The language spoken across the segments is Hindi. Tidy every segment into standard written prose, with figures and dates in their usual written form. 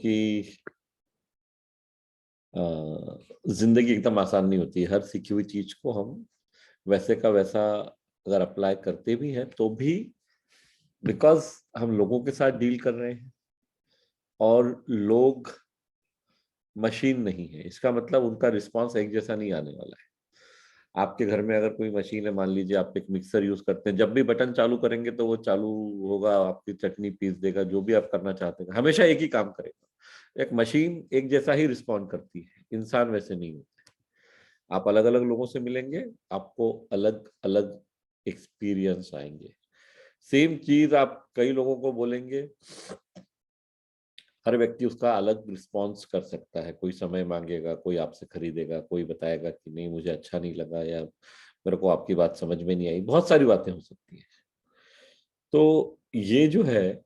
क्योंकि जिंदगी एकदम आसान नहीं होती। हर सीखी हुई चीज को हम वैसे का वैसा अगर अप्लाई करते भी हैं तो भी, बिकॉज हम लोगों के साथ डील कर रहे हैं और लोग मशीन नहीं है, इसका मतलब उनका रिस्पांस एक जैसा नहीं आने वाला है। आपके घर में अगर कोई मशीन है, मान लीजिए आप एक मिक्सर यूज करते हैं, जब भी बटन चालू करेंगे तो वो चालू होगा, आपकी चटनी पीस देगा, जो भी आप करना चाहते हैं हमेशा एक ही काम करेगा। एक मशीन एक जैसा ही रिस्पॉन्ड करती है, इंसान वैसे नहीं होते। आप अलग अलग लोगों से मिलेंगे, आपको अलग अलग एक्सपीरियंस आएंगे। सेम चीज आप कई लोगों को बोलेंगे, हर व्यक्ति उसका अलग रिस्पॉन्स कर सकता है। कोई समय मांगेगा, कोई आपसे खरीदेगा, कोई बताएगा कि नहीं मुझे अच्छा नहीं लगा, या मेरे को आपकी बात समझ में नहीं आई। बहुत सारी बातें हो सकती हैं। तो ये जो है,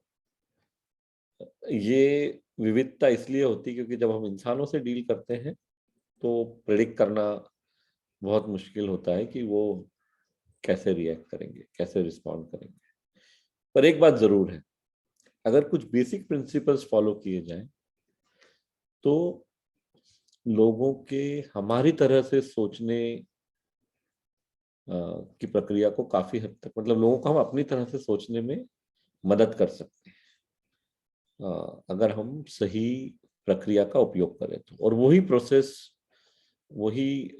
ये विविधता इसलिए होती है क्योंकि जब हम इंसानों से डील करते हैं तो प्रेडिक्ट करना बहुत मुश्किल होता है कि वो कैसे रिएक्ट करेंगे, कैसे रिस्पॉन्ड करेंगे। पर एक बात जरूर है, अगर कुछ बेसिक प्रिंसिपल्स फॉलो किए जाएं तो लोगों के हमारी तरह से सोचने की प्रक्रिया को काफी हद तक, मतलब लोगों को हम अपनी तरह से सोचने में मदद कर सकते हैं, अगर हम सही प्रक्रिया का उपयोग करें तो। और वही प्रोसेस, वही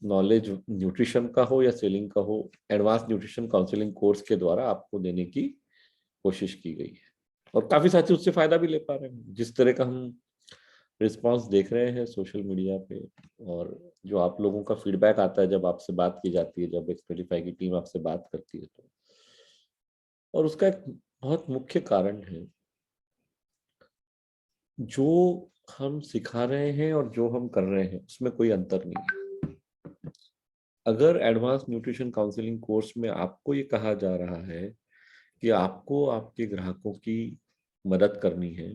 नॉलेज न्यूट्रिशन का हो या सेलिंग का हो, एडवांस न्यूट्रिशन काउंसलिंग कोर्स के द्वारा आपको देने की कोशिश की गई है। और काफी साथी उससे फायदा भी ले पा रहे हैं। जिस तरह का हम रिस्पांस देख रहे हैं सोशल मीडिया पे, और जो आप लोगों का फीडबैक आता है जब आपसे बात की जाती है, जब एक्सपेडिफाई की टीम आपसे बात करती है तो, और उसका एक बहुत मुख्य कारण है, जो हम सिखा रहे हैं और जो हम कर रहे हैं उसमें कोई अंतर नहीं है। अगर एडवांस न्यूट्रिशन काउंसलिंग कोर्स में आपको ये कहा जा रहा है कि आपको आपके ग्राहकों की मदद करनी है,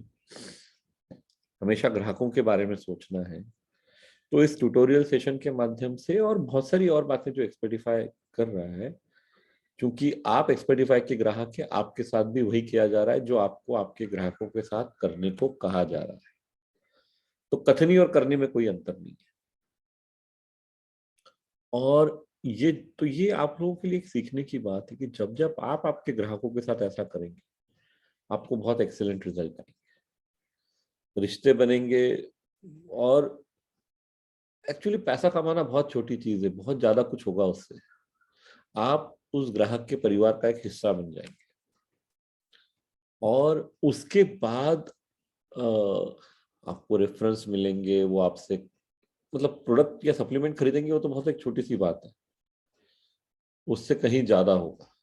हमेशा ग्राहकों के बारे में सोचना है, तो इस ट्यूटोरियल सेशन के माध्यम से और बहुत सारी और बातें जो एक्सपेडिफाई कर रहा है, क्योंकि आप एक्सपेडिफाई के ग्राहक है, आपके साथ भी वही किया जा रहा है जो आपको आपके ग्राहकों के साथ करने को कहा जा रहा है। तो कथनी और करनी में कोई अंतर नहीं है। और ये आप लोगों के लिए एक सीखने की बात है कि जब जब आप आपके ग्राहकों के साथ ऐसा करेंगे, आपको बहुत एक्सीलेंट रिजल्ट आएंगे, रिश्ते बनेंगे। और एक्चुअली पैसा कमाना बहुत छोटी चीज है, बहुत ज्यादा कुछ होगा उससे। आप उस ग्राहक के परिवार का एक हिस्सा बन जाएंगे, और उसके बाद आपको रेफरेंस मिलेंगे, वो आपसे मतलब प्रोडक्ट या सप्लीमेंट खरीदेंगे, वो तो बहुत एक छोटी सी बात है। उससे कहीं ज्यादा होगा।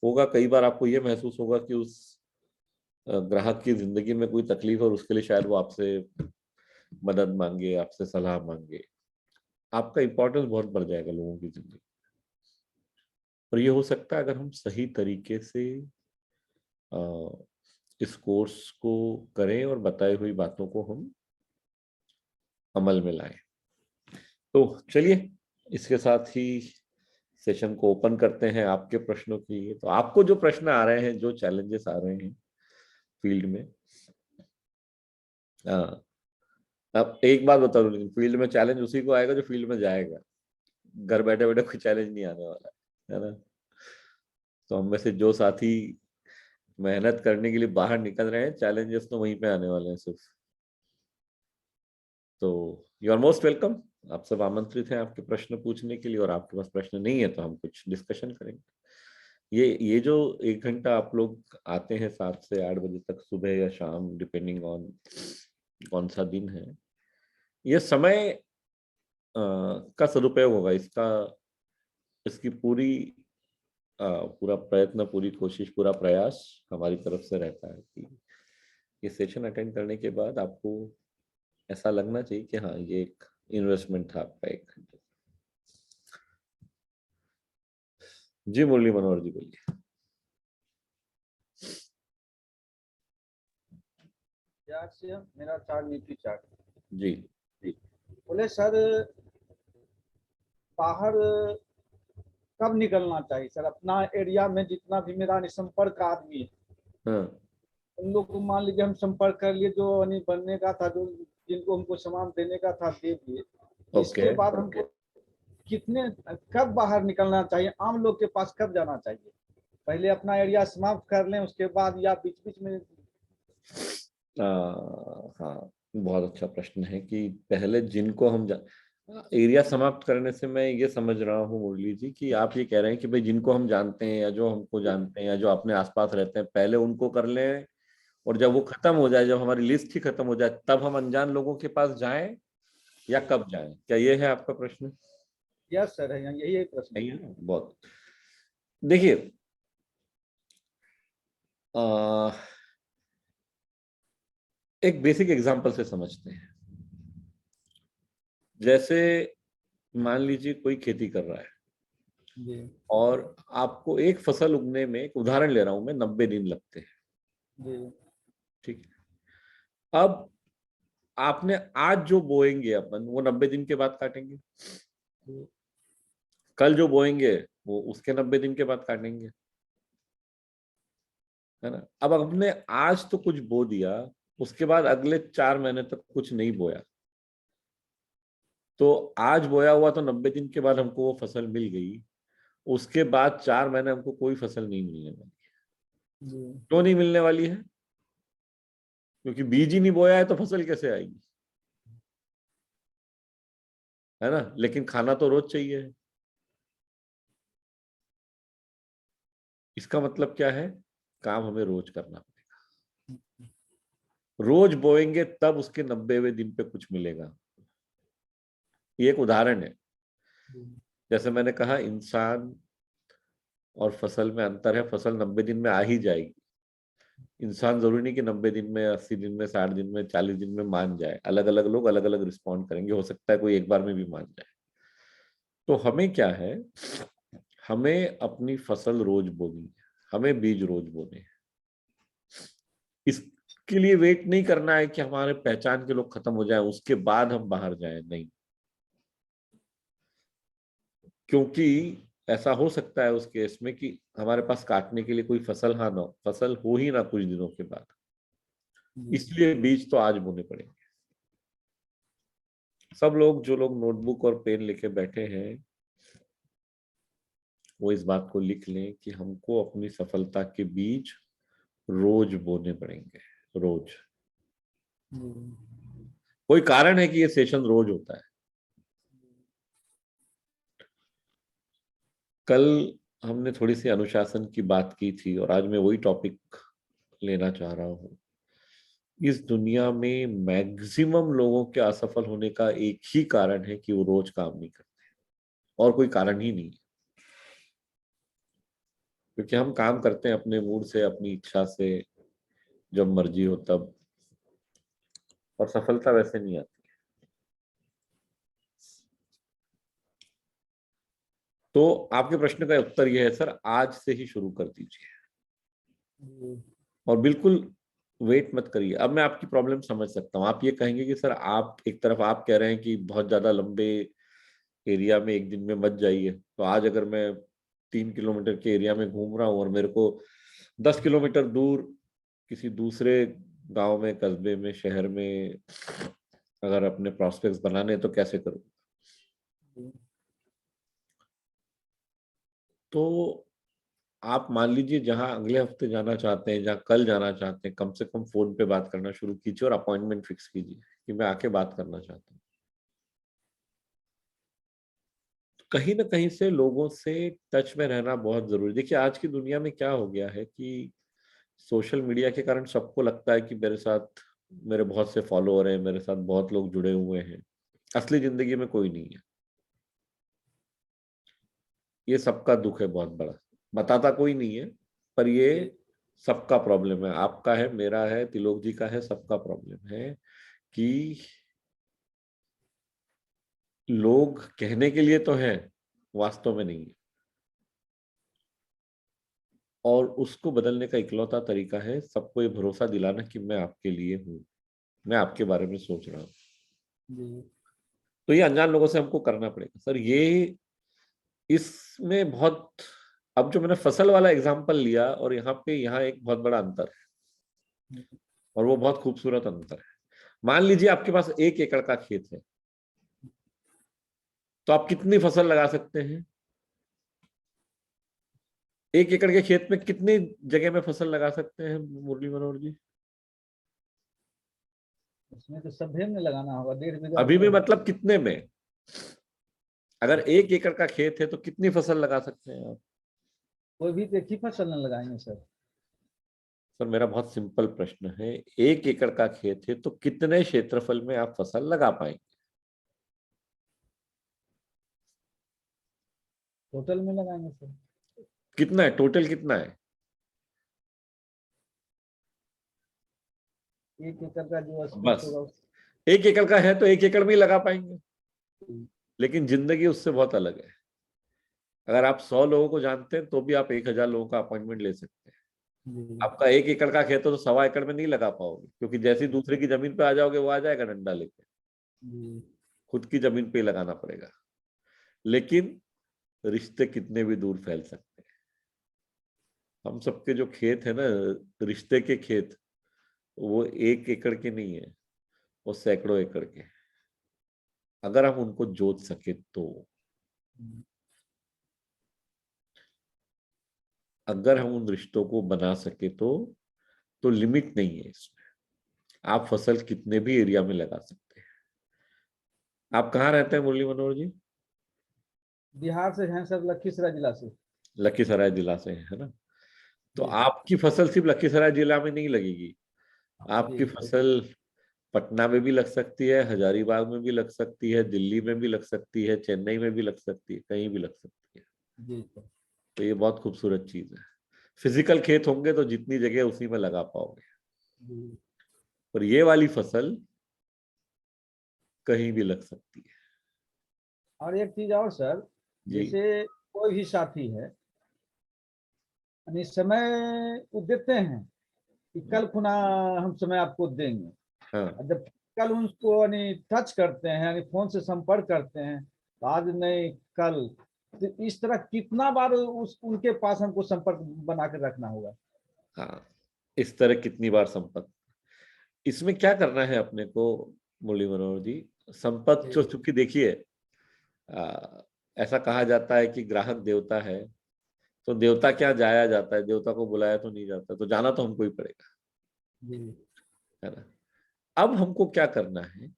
होगा कई बार आपको ये महसूस होगा कि उस ग्राहक की जिंदगी में कोई तकलीफ है और उसके लिए शायद वो आपसे मदद मांगे, आपसे सलाह मांगे। आपका इंपॉर्टेंस बहुत बढ़ जाएगा लोगों की जिंदगी। और ये हो सकता है अगर हम सही तरीके से इस कोर्स को करें और बताई हुई बातों को हम अमल में लाएं। तो चलिए, इसके साथ ही सेशन को ओपन करते हैं आपके प्रश्नों के लिए। तो आपको जो प्रश्न आ रहे हैं, जो चैलेंजेस आ रहे हैं फील्ड में, अब एक बात बता दूं, लेकिन फील्ड में चैलेंज उसी को आएगा जो फील्ड में जाएगा। घर बैठे बैठे कोई चैलेंज नहीं आने वाला है ना। तो हम में से जो साथी मेहनत करने के लिए बाहर निकल रहे हैं, चैलेंजेस तो वहीं पे आने वाले हैं सिर्फ। तो यू आर मोस्ट वेलकम। आप सब आमंत्रित हैं आपके प्रश्न पूछने के लिए, और आपके पास प्रश्न नहीं है तो हम कुछ डिस्कशन करेंगे। ये जो 1 घंटा आप लोग आते हैं 7 से 8 बजे तक, सुबह या शाम, डिपेंडिंग ऑन कौन सा दिन है, ये समय का सदुपयोग होगा। इसकी पूरा प्रयत्न, पूरी कोशिश, पूरा प्रयास हमारी तरफ से रहता है कि ये सेशन अटेंड करने के बाद आपको ऐसा लगना चाहिए कि हाँ, ये एक इन्वेस्टमेंट था आपका 1 घंटे। जी मुरली मनोहर जी बोलिए। मेरा चार्ट नीति चार्ट जी जी बोले सर, बाहर कब निकलना चाहिए सर? अपना एरिया में जितना भी मेरा संपर्क आदमी है, हाँ उन लोग को मान लीजिए हम संपर्क कर लिए, जो बनने का था, जो जिनको हमको सामान देने का था दे दिए। ओके। इसके बाद हमको कितने कब बाहर निकलना चाहिए, आम लोग के पास कब जाना चाहिए? पहले अपना एरिया समाप्त कर लें, उसके बाद, या बीच बीच में? हाँ, बहुत अच्छा प्रश्न है कि पहले जिनको हम एरिया समाप्त करने से मैं ये समझ रहा हूँ मुरली जी कि आप ये कह रहे हैं कि भाई जिनको हम जानते हैं या जो हमको जानते हैं या जो अपने आसपास रहते हैं पहले उनको कर लें, और जब वो खत्म हो जाए, जब हमारी लिस्ट ही खत्म हो जाए, तब हम अनजान लोगों के पास जाएं, या कब जाएं? क्या ये है आपका प्रश्न? यस सर, है यही एक प्रश्न। नहीं है, बहुत। देखिए, आ, एक बेसिक एग्जांपल से समझते हैं। जैसे मान लीजिए कोई खेती कर रहा है जी और आपको एक फसल उगने में, एक उदाहरण ले रहा हूं मैं, 90 दिन लगते हैं। जी ठीक है। अब आपने आज जो बोएंगे अपन, वो 90 दिन के बाद काटेंगे। जी कल जो बोएंगे वो उसके 90 दिन के बाद काटेंगे, है ना। अब आपने आज तो कुछ बो दिया, उसके बाद अगले 4 महीने तक कुछ नहीं बोया, तो आज बोया हुआ तो 90 दिन के बाद हमको वो फसल मिल गई, उसके बाद 4 महीने हमको कोई फसल नहीं मिलने वाली। जी क्यों नहीं मिलने वाली है? क्योंकि बीज ही नहीं बोया है, तो फसल कैसे आएगी, है ना। लेकिन खाना तो रोज चाहिए। इसका मतलब क्या है? काम हमें रोज करना पड़ेगा। रोज बोएंगे तब उसके 90वें दिन पे कुछ मिलेगा। ये एक उदाहरण है। जैसे मैंने कहा, इंसान और फसल में अंतर है। फसल 90 दिन में आ ही जाएगी। इंसान जरूरी नहीं कि 90 दिन में, 80 दिन में, 60 दिन में, 40 दिन में मान जाए। अलग अलग लोग अलग अलग रिस्पॉन्ड करेंगे, हो सकता है कोई एक बार में भी मान जाए। तो हमें क्या है, हमें अपनी फसल रोज बोनी है, हमें बीज रोज बोने हैं। इसके लिए वेट नहीं करना है कि हमारे पहचान के लोग खत्म हो जाएं उसके बाद हम बाहर जाएं, नहीं। क्योंकि ऐसा हो सकता है उस केस में कि हमारे पास काटने के लिए कोई फसल, हाँ ना, फसल हो ही ना कुछ दिनों के बाद। इसलिए बीज तो आज बोने पड़ेंगे। सब लोग, जो लोग नोटबुक और पेन लेके बैठे हैं, वो इस बात को लिख लें कि हमको अपनी सफलता के बीज रोज बोने पड़ेंगे, रोज। कोई कारण है कि ये सेशन रोज होता है। कल हमने थोड़ी सी अनुशासन की बात की थी, और आज मैं वही टॉपिक लेना चाह रहा हूं। इस दुनिया में मैक्सिमम लोगों के असफल होने का एक ही कारण है कि वो रोज काम नहीं करते, और कोई कारण ही नहीं है। क्योंकि हम काम करते हैं अपने मूड से, अपनी इच्छा से, जब मर्जी हो तब, और सफलता वैसे नहीं आती। तो आपके प्रश्न का उत्तर यह है सर, आज से ही शुरू कर दीजिए, और बिल्कुल वेट मत करिए। अब मैं आपकी प्रॉब्लम समझ सकता हूँ। आप ये कहेंगे कि सर, आप एक तरफ आप कह रहे हैं कि बहुत ज्यादा लंबे एरिया में एक दिन में मत जाइए। तो आज अगर मैं 3 किलोमीटर के एरिया में घूम रहा हूँ और मेरे को 10 किलोमीटर दूर किसी दूसरे गांव में, कस्बे में, शहर में अगर अपने प्रॉस्पेक्ट्स बनाने हैं, तो कैसे करूँ? तो आप मान लीजिए, जहां अगले हफ्ते जाना चाहते हैं, जहां कल जाना चाहते हैं, कम से कम फोन पे बात करना शुरू कीजिए और अपॉइंटमेंट फिक्स कीजिए कि मैं आके बात करना चाहता हूँ। कहीं ना कहीं से लोगों से टच में रहना बहुत जरूरी। देखिए, आज की दुनिया में क्या हो गया है कि सोशल मीडिया के कारण सबको लगता है कि मेरे साथ मेरे बहुत से फॉलोअर हैं, मेरे साथ बहुत लोग जुड़े हुए हैं। असली जिंदगी में कोई नहीं है। ये सबका दुख है बहुत बड़ा। बताता कोई नहीं है, पर ये सबका प्रॉब्लम है। आपका है, मेरा है, तिलोक जी का है, सबका प्रॉब्लम है कि लोग कहने के लिए तो हैं, वास्तव में नहीं है। और उसको बदलने का इकलौता तरीका है सबको ये भरोसा दिलाना कि मैं आपके लिए हूँ, मैं आपके बारे में सोच रहा हूँ। तो ये अनजान लोगों से हमको करना पड़ेगा सर। ये इसमें बहुत, अब जो मैंने फसल वाला एग्जांपल लिया और यहाँ एक बहुत बड़ा अंतर है, और वो बहुत खूबसूरत अंतर है। मान लीजिए आपके पास 1 एकड़ का खेत है, तो आप कितनी फसल लगा सकते हैं? 1 एकड़ के खेत में कितनी जगह में फसल लगा सकते हैं मुरली मनोहर जी? उसमें तो सभे में लगाना होगा, 1.5 बीघा अभी भी में। मतलब कितने में? अगर 1 एकड़ का खेत है तो कितनी फसल लगा सकते हैं आप? कोई भी तो एक ही फसल न लगाएंगे सर। सर मेरा बहुत सिंपल प्रश्न है, 1 एकड़ का खेत है तो कितने क्षेत्रफल में आप फसल लगा पाएंगे? टोटल में लगाएंगे सर। कितना है टोटल, कितना है? 1 एकड़ का जो स्पेस बस होगा 1 एकड़ का है तो 1 एकड़ में ही लगा पाएंगे। लेकिन जिंदगी उससे बहुत अलग है। अगर आप 100 लोगों को जानते हैं तो भी आप 1000 लोगों का अपॉइंटमेंट ले सकते हैं। आपका 1 एकड़ का खेत हो तो 1.25 एकड़ में नहीं लगा पाओगे, क्योंकि जैसे ही दूसरे की जमीन पे आ जाओगे वो आ जाएगा डंडा लेके। खुद की जमीन पे ही लगाना पड़ेगा। लेकिन रिश्ते कितने भी दूर फैल सकते हैं। हम सबके जो खेत है ना, रिश्ते के खेत, वो 1 एकड़ के नहीं है, वो सैकड़ों एकड़ के। अगर हम उनको जोत सके तो, अगर हम उन रिश्तों को बना सके तो लिमिट नहीं है इसमें। आप फसल कितने भी एरिया में लगा सकते हैं। आप कहाँ रहते हैं मुरली मनोहर जी? बिहार से हैं सर, लखीसराय जिला से। लखीसराय जिला से है ना? तो जी आपकी फसल सिर्फ लखीसराय जिला में नहीं लगेगी। जी आपकी फसल पटना में भी लग सकती है, हजारीबाग में भी लग सकती है, दिल्ली में भी लग सकती है, चेन्नई में भी लग सकती है, कहीं भी लग सकती है। जी सर। तो ये बहुत खूबसूरत चीज है। फिजिकल खेत होंगे तो जितनी जगह उसी में लगा पाओगे, जी। और ये वाली फसल कहीं भी लग सकती है। और एक चीज और सर, जी जैसे कोई भी साथी है, यानी समय वो देते हैं कि कल खुना हम समय आपको देंगे। हाँ और जब कल उनको यानी टच करते हैं, यानी फोन से संपर्क करते हैं, तो आज नहीं कल, तो इस तरह कितना बार उस उनके पास हमको संपर्क बना के रखना होगा। हाँ, इस तरह कितनी बार संपर्क। इसमें क्या करना है अपने को मुरली मनोहर जी? संपर्क जो, चूंकि देखिए ऐसा कहा जाता है कि ग्राहक देवता है, तो देवता क्या जाया जाता है, देवता को बुलाया तो नहीं जाता, तो जाना तो हमको ही पड़ेगा, जी है ना? अब हमको क्या करना है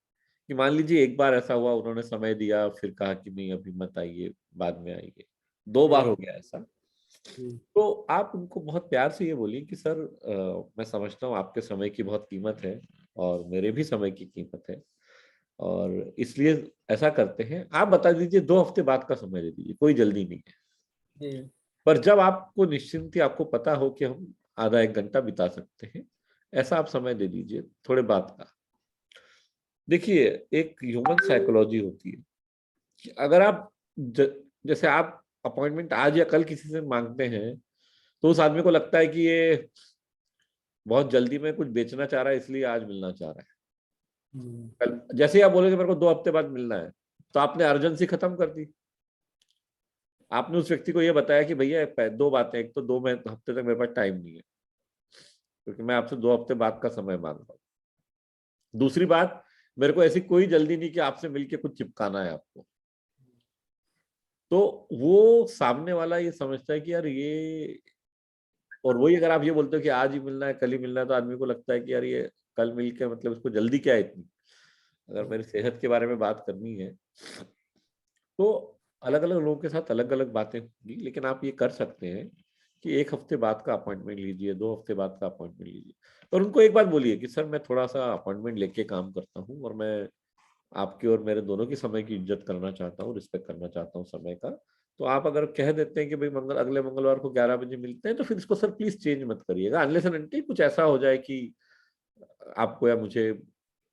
कि मान लीजिए एक बार ऐसा हुआ, उन्होंने समय दिया, फिर कहा कि नहीं अभी मत आइए, बाद में आइए। 2 बार हो गया ऐसा। जी तो आप उनको बहुत प्यार से ये बोलिए कि सर मैं समझता हूँ आपके समय की बहुत कीमत है, और मेरे भी समय की कीमत है, और इसलिए ऐसा करते हैं, आप बता दीजिए 2 हफ्ते बाद का समय दे दीजिए, कोई जल्दी नहीं है। जी पर जब आपको निश्चिंत, आपको पता हो कि हम आधा 1 घंटा बिता सकते हैं, ऐसा आप समय दे दीजिए थोड़े बाद का। देखिए, एक ह्यूमन साइकोलॉजी होती है कि अगर आप जैसे आप अपॉइंटमेंट आज या कल किसी से मांगते हैं, तो उस आदमी को लगता है कि ये बहुत जल्दी में कुछ बेचना चाह रहा है, इसलिए आज मिलना चाह रहा है। कल जैसे ही आप बोलेंगे मेरे को 2 हफ्ते बाद मिलना है, तो आपने अर्जेंसी खत्म कर दी। आपने उस व्यक्ति को ये बताया कि भैया 2 बातें, एक तो 2 हफ्ते तक मेरे पास टाइम नहीं है, क्योंकि मैं आपसे 2 हफ्ते बाद का समय मांग रहा हूँ। दूसरी बात, मेरे को ऐसी कोई जल्दी नहीं कि आपसे मिलके कुछ चिपकाना है आपको। तो वो सामने वाला ये समझता है कि यार ये, और वही अगर आप ये बोलते हो कि आज ही मिलना है, कल ही मिलना है, तो आदमी को लगता है कि यार ये कल मिल के मतलब इसको जल्दी क्या है इतनी। अगर मेरी सेहत के बारे में बात करनी है तो अलग अलग लोगों के साथ अलग अलग बातें होंगी, लेकिन आप ये कर सकते हैं कि 1 हफ्ते बाद का अपॉइंटमेंट लीजिए, 2 हफ्ते बाद का अपॉइंटमेंट लीजिए, और उनको एक बात बोलिए कि सर मैं थोड़ा सा अपॉइंटमेंट लेके काम करता हूँ, और मैं आपके और मेरे दोनों की समय की इज्जत करना चाहता हूँ, रिस्पेक्ट करना चाहता हूँ समय का। तो आप अगर कह देते हैं कि भाई अगले मंगलवार को 11 बजे मिलते हैं, तो फिर इसको सर प्लीज चेंज मत करिएगा, अनलेस एंड अनटिल कुछ ऐसा हो जाए कि आपको या मुझे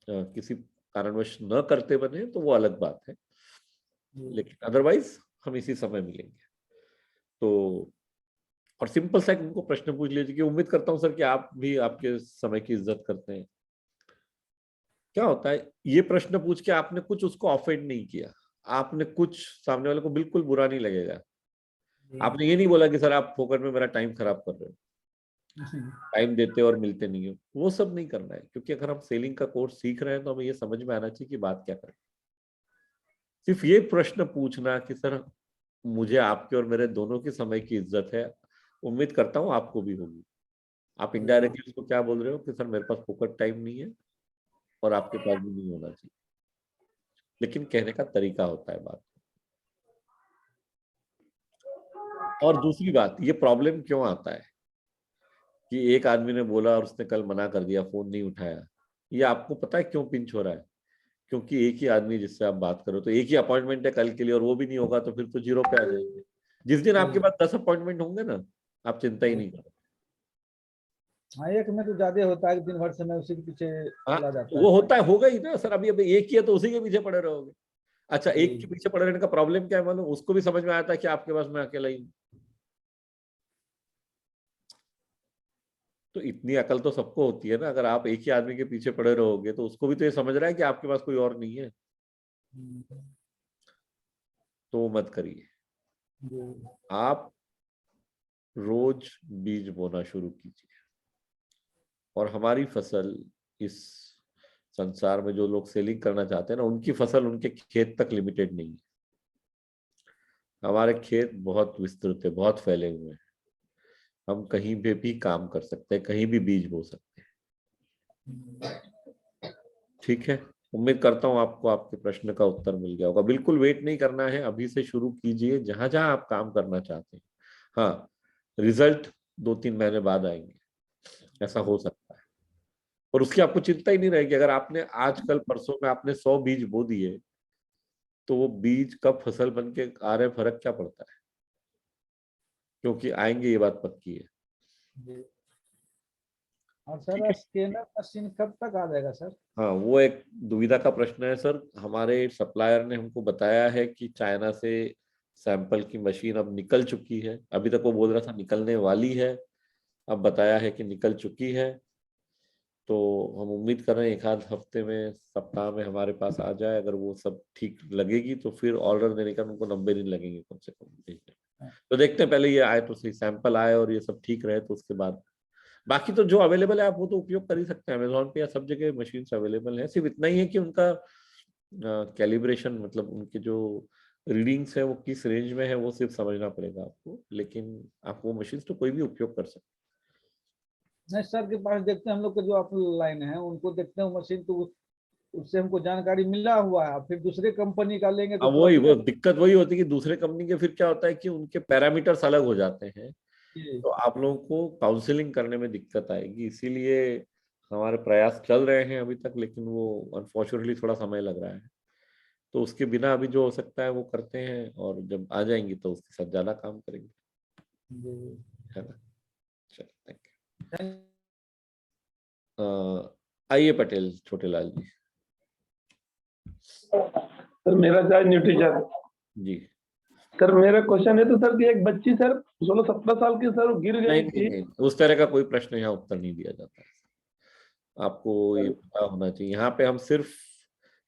किसी कारणवश न करते बने, तो वो अलग बात है। लेकिन अदरवाइज हम इसी समय मिलेंगे। तो और सिंपल सा एक उनको प्रश्न पूछ लीजिए कि उम्मीद करता हूं सर कि आप भी आपके समय की इज्जत करते हैं। क्या होता है, ये प्रश्न पूछ के आपने कुछ उसको ऑफेंड नहीं किया, आपने कुछ, सामने वाले को बिल्कुल बुरा नहीं लगेगा आपने ये नहीं बोला कि सर आप फोकट में मेरा टाइम खराब कर रहे हो, टाइम देते और मिलते नहीं हो, वो सब नहीं करना है। क्योंकि अगर हम सेलिंग का कोर्स सीख रहे हैं तो हमें ये समझ में आना चाहिए कि बात क्या करें। सिर्फ ये प्रश्न पूछना कि सर मुझे आपके और मेरे दोनों के समय की इज्जत है, उम्मीद करता हूँ आपको भी होगी। आप इनडायरेक्टली उसको क्या बोल रहे हो कि सर मेरे पास फोकट टाइम नहीं है और आपके पास भी नहीं होना चाहिए, लेकिन कहने का तरीका होता है बात। और दूसरी बात, ये प्रॉब्लम क्यों आता है कि एक आदमी ने बोला और उसने कल मना कर दिया, फोन नहीं उठाया, ये आपको पता है क्यों पिंच हो रहा है? क्योंकि एक ही आदमी जिससे आप बात करो, तो एक ही अपॉइंटमेंट है कल के लिए और वो भी नहीं होगा तो फिर तो जीरो पे आ जाएंगे। जिस दिन आपके पास 10 अपॉइंटमेंट होंगे ना, आप चिंता ही नहीं करो। हाँ, एक में तो ज्यादा होता है कि दिन भर समय उसी के पीछे हाँ, चला जाता वो है। होता है, होगा ही ना सर। अभी एक ही है तो उसी के पीछे पड़े रहोगे। अच्छा, एक के जी। पीछे पड़े रहने का प्रॉब्लम क्या है मालूम? उसको भी समझ में आता है कि आपके पास मैं अकेला ही हूं। तो इतनी अकल तो सबको होती है ना। अगर आप एक ही आदमी के पीछे पड़े रहोगे तो उसको भी तो ये समझ रहा है कि आपके पास कोई और नहीं है। तो वो मत करिए। जी। आप रोज बीज बोना शुरू कीजिए। और हमारी फसल, इस संसार में जो लोग सेलिंग करना चाहते हैं ना, उनकी फसल उनके खेत तक लिमिटेड नहीं है। हमारे खेत बहुत विस्तृत है, बहुत फैले हुए हैं। हम कहीं पे भी काम कर सकते हैं, कहीं भी बीज बो सकते हैं। ठीक है, उम्मीद करता हूँ आपको आपके प्रश्न का उत्तर मिल गया होगा। बिल्कुल वेट नहीं करना है, अभी से शुरू कीजिए जहां जहां आप काम करना चाहते हैं। हाँ, रिजल्ट 2-3 महीने बाद आएंगे, ऐसा हो सकता है। और उसकी आपको चिंता ही नहीं रहेगी। अगर आपने आज कल परसों में आपने 100 बीज बो दिए, तो वो बीज कब फसल बन के आ रहे, फर्क क्या पड़ता है? क्योंकि आएंगे, ये बात पक्की है। जी। और सर ठीक है। स्कैनर मशीन कब तक आ जाएगा सर? हाँ, वो एक दुविधा का प्रश्न है सर। हमारे सप्लायर ने हमको बताया है कि चाइना से सैंपल की मशीन अब निकल चुकी है। अभी तक वो बोल रहा था निकलने वाली है, अब बताया है कि निकल चुकी है। तो हम उम्मीद कर रहे हैं एक आध हफ्ते में, सप्ताह में हमारे पास आ जाए। अगर वो सब ठीक लगेगी तो फिर ऑर्डर देने का उनको 90 दिन लगेंगे कम से कम भेजने में। तो देखते हैं, पहले ये आए तो सही, सैंपल आए और ये सब ठीक रहे तो उसके बाद बाकी तो जो अवेलेबल है आप वो तो उपयोग कर ही सकते हैं। अमेजोन पे या सब जगह मशीन अवेलेबल है। सिर्फ इतना ही है कि उनका कैलिब्रेशन, मतलब उनके जो रीडिंग्स है वो किस रेंज में है वो सिर्फ समझना पड़ेगा आपको। लेकिन आप वो मशीन तो कोई भी उपयोग कर सकते नहीं सर के पास देखते हैं, हम लोग के जो ऑफलाइन है उनको देखते हैं मशीन, तो उससे हमको जानकारी मिला हुआ है। फिर दूसरे कंपनी का लेंगे हैं। तो अब थोड़ा वही वो दिक्कत। दिक्कत वही होती है कि दूसरे कंपनी के फिर क्या होता है कि उनके पैरामीटर्स अलग हो जाते हैं। जी। तो आप लोगों को काउंसलिंग करने में दिक्कत आएगी। इसीलिए हमारे प्रयास चल रहे हैं अभी तक, लेकिन वो अनफॉर्चुनेटली थोड़ा समय लग रहा है। तो उसके बिना अभी जो हो सकता है वो करते हैं, और जब आ जाएंगी तो उसके साथ ज्यादा काम करेंगे। जी। है ना? चलो, थैंक थैंक यू। आइए पटेल छोटे लाल जी। सर मेरा चार्ज न्यूट्रीशन। जी। सर मेरा क्वेश्चन है तो सर कि एक बच्ची सर 16-17 साल की सर वो गिर नहीं गई नहीं थी। नहीं, उस तरह का कोई प्रश्न यहाँ उत्तर नहीं दिया जाता है। आपको ये पता होना चाहिए, यहाँ पे हम सिर्फ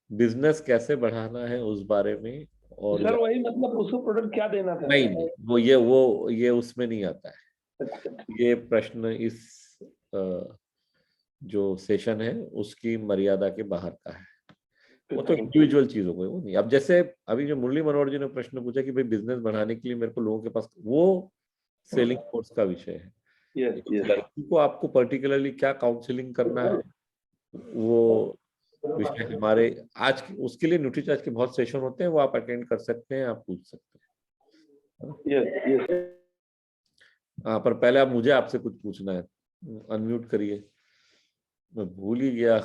बिजनेस कैसे बढ़ाना है उस बारे में। और सर वही मतलब उसको प्रोडक्ट क्या देना था? नहीं नहीं, वो ये उसमें नहीं आता है। ये प्रश्न इस अ, जो सेशन है उसकी मर्यादा के बाहर का है। वो तो इंडिविजुअल चीज हो गई, वो नहीं। अब जैसे अभी जो मुरली मनोहर जी ने प्रश्न पूछा कि भाई बिजनेस बढ़ाने के लिए मेरे को लोगों के पास, वो सेलिंग फोर्स का विषय है। यस एक यस लड़की को आपको पर्टिकुलरली क्या काउंसलिंग करना है, वो विषय हमारे आज उसके लिए न्यूट्रीचार्ज के बहुत सेशन होते हैं, वो आप अटेंड कर सकते हैं, आप पूछ सकते हैं। Yes yes. हाँ, पर पहले आप मुझे आपसे कुछ पूछना है। अनम्यूट करिए, मैं भूल ही गया।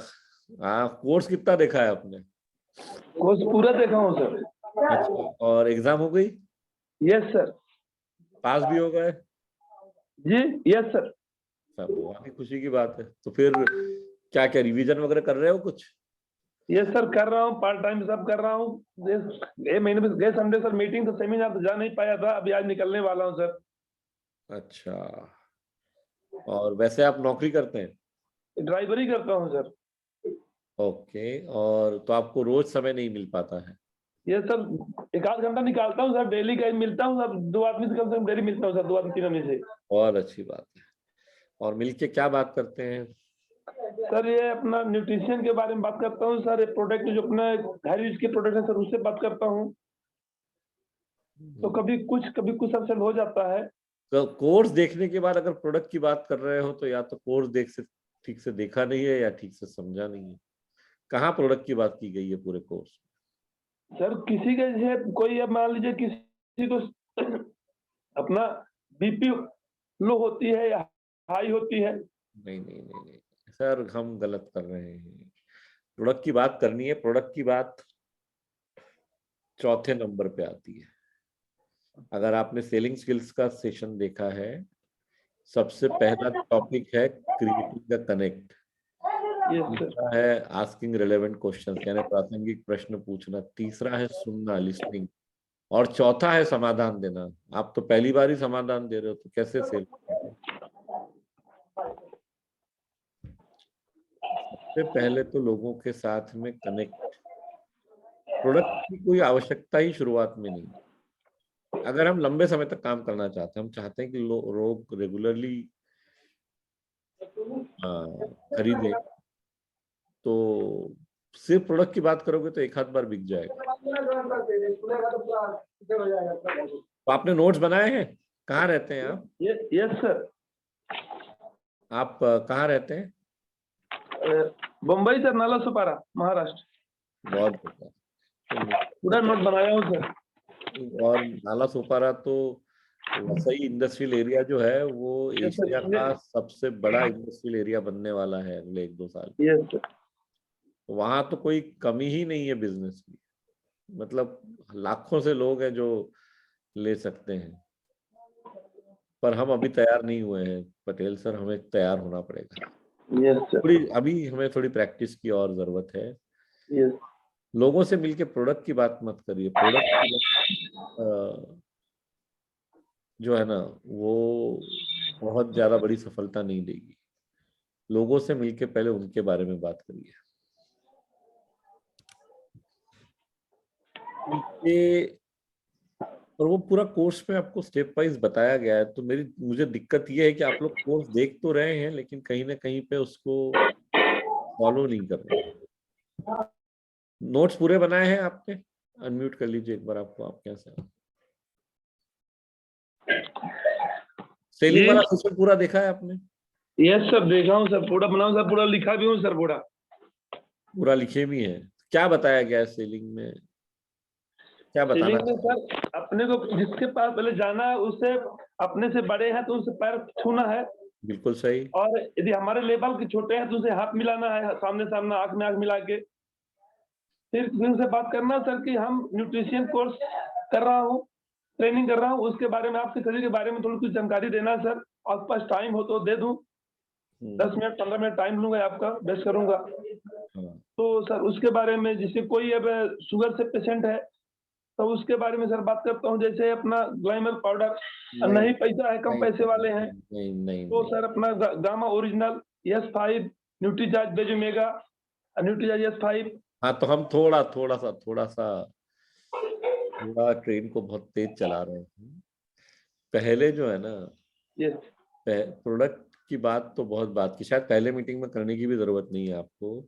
हाँ, कोर्स कितना देखा है आपने? कोर्स पूरा देखा हूँ सर। अच्छा, और एग्जाम हो गई? Yes sir. पास भी हो गए? जी यस सर। सब, काफी खुशी की बात है। तो फिर क्या क्या रिवीजन वगैरह कर रहे हो कुछ? यस सर कर रहा हूँ, पार्ट टाइम सब कर रहा हूँ। गए महीने में गए संडे सर मीटिंग तो सेमिनार तो जा नहीं पाया था, अभी आज निकलने वाला हूँ सर। अच्छा, और वैसे आप नौकरी करते हैं? ड्राइवर ही करता हूँ सर। ओके, और तो आपको रोज समय नहीं मिल पाता है? ये सर एक आध घंटा निकालता हूँ सर, डेली का मिलता हूँ सर, 2 आदमी से कम से कम डेली मिलता हूँ सर, 2 आदमी 3 आदमी से। बहुत अच्छी बात है। और मिलके क्या बात करते हैं? सर ये अपना न्यूट्रिशन के बारे में बात करता हूँ सर, प्रोडक्ट जो अपना घर यूज के प्रोडक्ट है सर, उससे बात करता हूँ। तो कभी कुछ सर हो जाता है। तो कोर्स देखने के बाद अगर प्रोडक्ट की बात कर रहे हो तो या तो कोर्स ठीक से देखा नहीं है या ठीक से समझा नहीं है। कहाँ प्रोडक्ट की बात की गई है पूरे कोर्स? सर किसी के जैसे कोई, अब मान लीजिए किसी को अपना बीपी लो होती है या हाई होती है। नहीं सर, हम गलत कर रहे हैं। प्रोडक्ट की बात करनी है, प्रोडक्ट की बात चौथे नंबर पे आती है। अगर आपने सेलिंग स्किल्स का सेशन देखा है, सबसे पहला टॉपिक है क्रिएटिंग द कनेक्ट, दूसरा है आस्किंग रिलेवेंट क्वेश्चंस यानी प्रासंगिक प्रश्न पूछना, तीसरा है सुनना लिसनिंग, और चौथा है समाधान देना। आप तो पहली बार ही समाधान दे रहे हो तो कैसे सेल? सबसे पहले तो लोगों के साथ में कनेक्ट, प्रोडक्ट की कोई आवश्यकता ही शुरुआत में नहीं। अगर हम लंबे समय तक काम करना चाहते हैं, हम चाहते हैं कि लोग रेगुलरली खरीदें, तो सिर्फ प्रोडक्ट की बात करोगे तो एक आध बार बिक जाएगा। तो आपने नोट्स बनाए हैं? कहाँ रहते हैं आप? Yes sir. आप कहाँ रहते हैं? बम्बई सर, नाला सुपारा, महाराष्ट्र। बहुत बढ़िया। पूरा नोट बनाया हूँ सर। और नाला सोपारा तो वसई इंडस्ट्रियल एरिया जो है वो एशिया का सबसे बड़ा इंडस्ट्रियल एरिया बनने वाला है अगले 1-2 साल। Yes sir. वहां तो कोई कमी ही नहीं है बिजनेस की, मतलब लाखों से लोग हैं जो ले सकते हैं। पर हम अभी तैयार नहीं हुए हैं पटेल सर, हमें तैयार होना पड़ेगा। Yes sir. थोड़ी अभी हमें थोड़ी प्रैक्टिस की और जरूरत है। यस। लोगों से मिलके प्रोडक्ट की बात मत करिए। प्रोडक्ट जो है ना वो बहुत ज्यादा बड़ी सफलता नहीं देगी। लोगों से मिलके पहले उनके बारे में बात करिए। और वो पूरा कोर्स में आपको स्टेप वाइज बताया गया है। तो मुझे दिक्कत ये है कि आप लोग कोर्स देख तो रहे हैं लेकिन कहीं ना कहीं पे उसको फॉलो नहीं कर रहे। नोट्स पूरे बनाए हैं आपने? अनम्यूट कर लीजिए एक बार आपको, आप कैसे सेलिंग वाला सेशन पूरा देखा है आपने? यस सर, देखा हूँ सर, पूरा बना हूँ सर, पूरा लिखा भी हूँ सर, पूरा लिखे भी है। क्या बताया गया है सेलिंग में? क्या बताना सेलिंग में सर, अपने को जिसके पास पहले जाना है उससे, अपने से बड़े हैं तो उनसे पैर छूना है। बिल्कुल सही। और यदि हमारे लेवल के छोटे हैं तो उनसे हाथ मिलाना है, सामने सामने आंख में आंख मिला के। फिर उनसे बात करना सर कि हम न्यूट्रिशन कोर्स कर रहा हूँ, ट्रेनिंग कर रहा हूँ, उसके बारे में, आपके शरीर के बारे में थोड़ी कुछ जानकारी देना सर। आपके पास टाइम हो तो दे दूं, 10 मिनट 15 मिनट टाइम लूंगा, आपका बेस्ट करूंगा। तो सर उसके बारे में, जैसे कोई अब शुगर से पेशेंट है तो उसके बारे में सर बात करता हूँ। जैसे अपना ग्लाइमर पाउडर, नहीं पैसा है, कम पैसे वाले हैं, तो सर अपना गामा ओरिजिनल S5 न्यूट्रीचार्ज बेजोमेगा न्यूट्रीचार्ज S5। हाँ, तो हम थोड़ा सा ट्रेन को बहुत तेज चला रहे हैं। पहले जो है ना, प्रोडक्ट की बात तो बहुत बात की, शायद पहले मीटिंग में करने की भी जरूरत नहीं है आपको।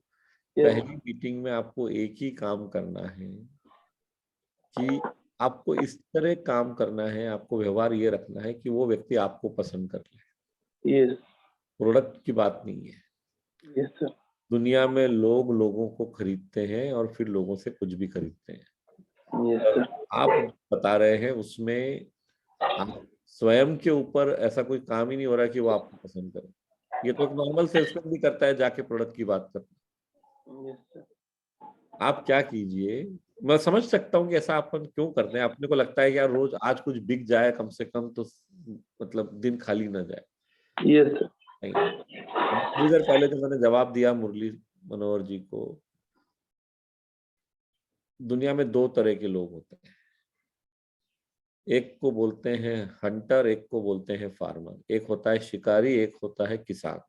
पहली मीटिंग में आपको एक ही काम करना है कि आपको इस तरह काम करना है, आपको व्यवहार ये रखना है कि वो व्यक्ति आपको पसंद कर ले। प्रोडक्ट की बात नहीं है। दुनिया में लोग लोगों को खरीदते हैं और फिर लोगों से कुछ भी खरीदते हैं। आप बता रहे हैं उसमें आप स्वयं के ऊपर ऐसा कोई काम ही नहीं हो रहा कि वो आपको पसंद करे। ये तो एक नॉर्मल सेल्समैन भी करता है, जाके प्रोडक्ट की बात करता है। आप क्या कीजिए, मैं समझ सकता हूँ कि ऐसा अपन क्यों करते हैं। अपने को लगता है कि यार रोज आज कुछ बिक जाए कम से कम, तो मतलब दिन खाली ना जाए। थोड़ी देर पहले जो मैंने जवाब दिया मुरली मनोहर जी को, दुनिया में 2 तरह के लोग होते हैं। एक को बोलते हैं हंटर, एक को बोलते हैं फार्मर। एक होता है शिकारी, एक होता है किसान।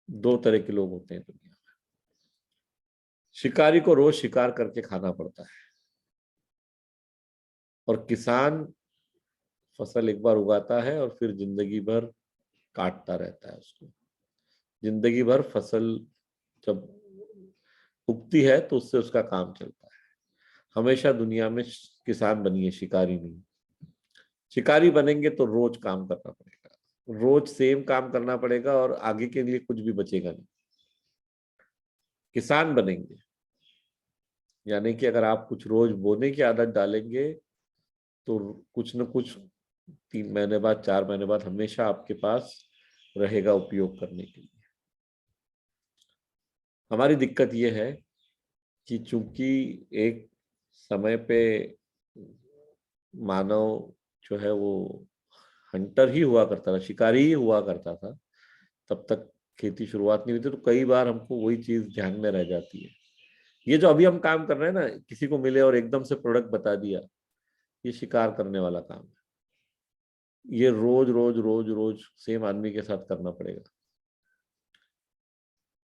2 तरह के लोग होते हैं दुनिया में। शिकारी को रोज शिकार करके खाना पड़ता है और किसान फसल एक बार उगाता है और फिर जिंदगी भर काटता रहता है उसको। जिंदगी भर फसल जब उगती है तो उससे उसका काम चलता है। हमेशा दुनिया में किसान बनिए, शिकारी नहीं। शिकारी बनेंगे तो रोज काम करना पड़ेगा, रोज सेम काम करना पड़ेगा और आगे के लिए कुछ भी बचेगा नहीं। किसान बनेंगे यानी कि अगर आप कुछ रोज बोने की आदत डालेंगे तो कुछ न कुछ 3 महीने बाद, 4 महीने बाद हमेशा आपके पास रहेगा उपयोग करने के लिए। हमारी दिक्कत यह है कि चूंकि एक समय पे मानव जो है वो हंटर ही हुआ करता था, शिकारी ही हुआ करता था, तब तक खेती शुरुआत नहीं हुई थी, तो कई बार हमको वही चीज ध्यान में रह जाती है। ये जो अभी हम काम कर रहे हैं ना, किसी को मिले और एकदम से प्रोडक्ट बता दिया, ये शिकार करने वाला काम है। ये रोज रोज रोज रोज सेम आदमी के साथ करना पड़ेगा।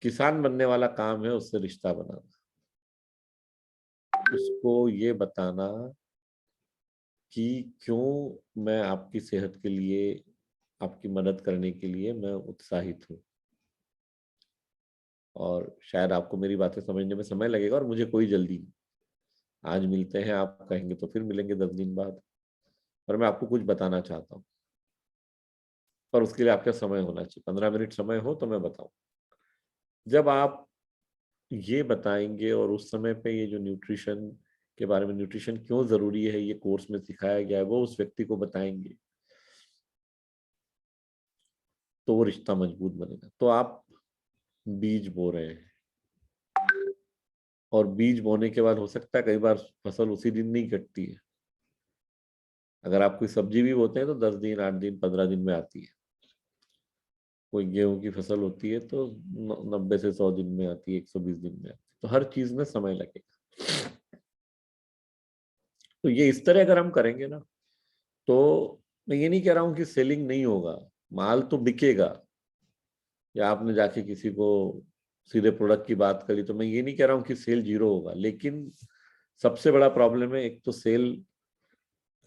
किसान बनने वाला काम है उससे रिश्ता बनाना, उसको ये बताना कि क्यों मैं आपकी सेहत के लिए, आपकी मदद करने के लिए मैं उत्साहित हूँ। और शायद आपको मेरी बातें समझने में समय लगेगा और मुझे कोई जल्दी नहीं। आज मिलते हैं, आप कहेंगे तो फिर मिलेंगे 10 दिन बाद, पर मैं आपको कुछ बताना चाहता हूँ। पर उसके लिए आपका समय होना चाहिए, 15 मिनट समय हो तो मैं बताऊं। जब आप ये बताएंगे और उस समय पे ये जो न्यूट्रिशन के बारे में, न्यूट्रिशन क्यों जरूरी है, ये कोर्स में सिखाया गया है, वो उस व्यक्ति को बताएंगे तो वो रिश्ता मजबूत बनेगा। तो आप बीज बो रहे हैं और बीज बोने के बाद हो सकता है कई बार फसल उसी दिन नहीं कटती है। अगर आप कोई सब्जी भी बोते हैं तो 10 दिन, 8 दिन, 15 दिन में आती है। कोई गेहूं की फसल होती है तो 90 से 100 दिन में आती है, 120 दिन में आती है। तो हर चीज में समय लगेगा। तो ये इस तरह अगर हम करेंगे ना, तो मैं ये नहीं कह रहा हूं कि सेलिंग नहीं होगा, माल तो बिकेगा। या आपने जाके किसी को सीधे प्रोडक्ट की बात करी, तो मैं ये नहीं कह रहा हूं कि सेल 0 होगा, लेकिन सबसे बड़ा प्रॉब्लम है एक तो सेल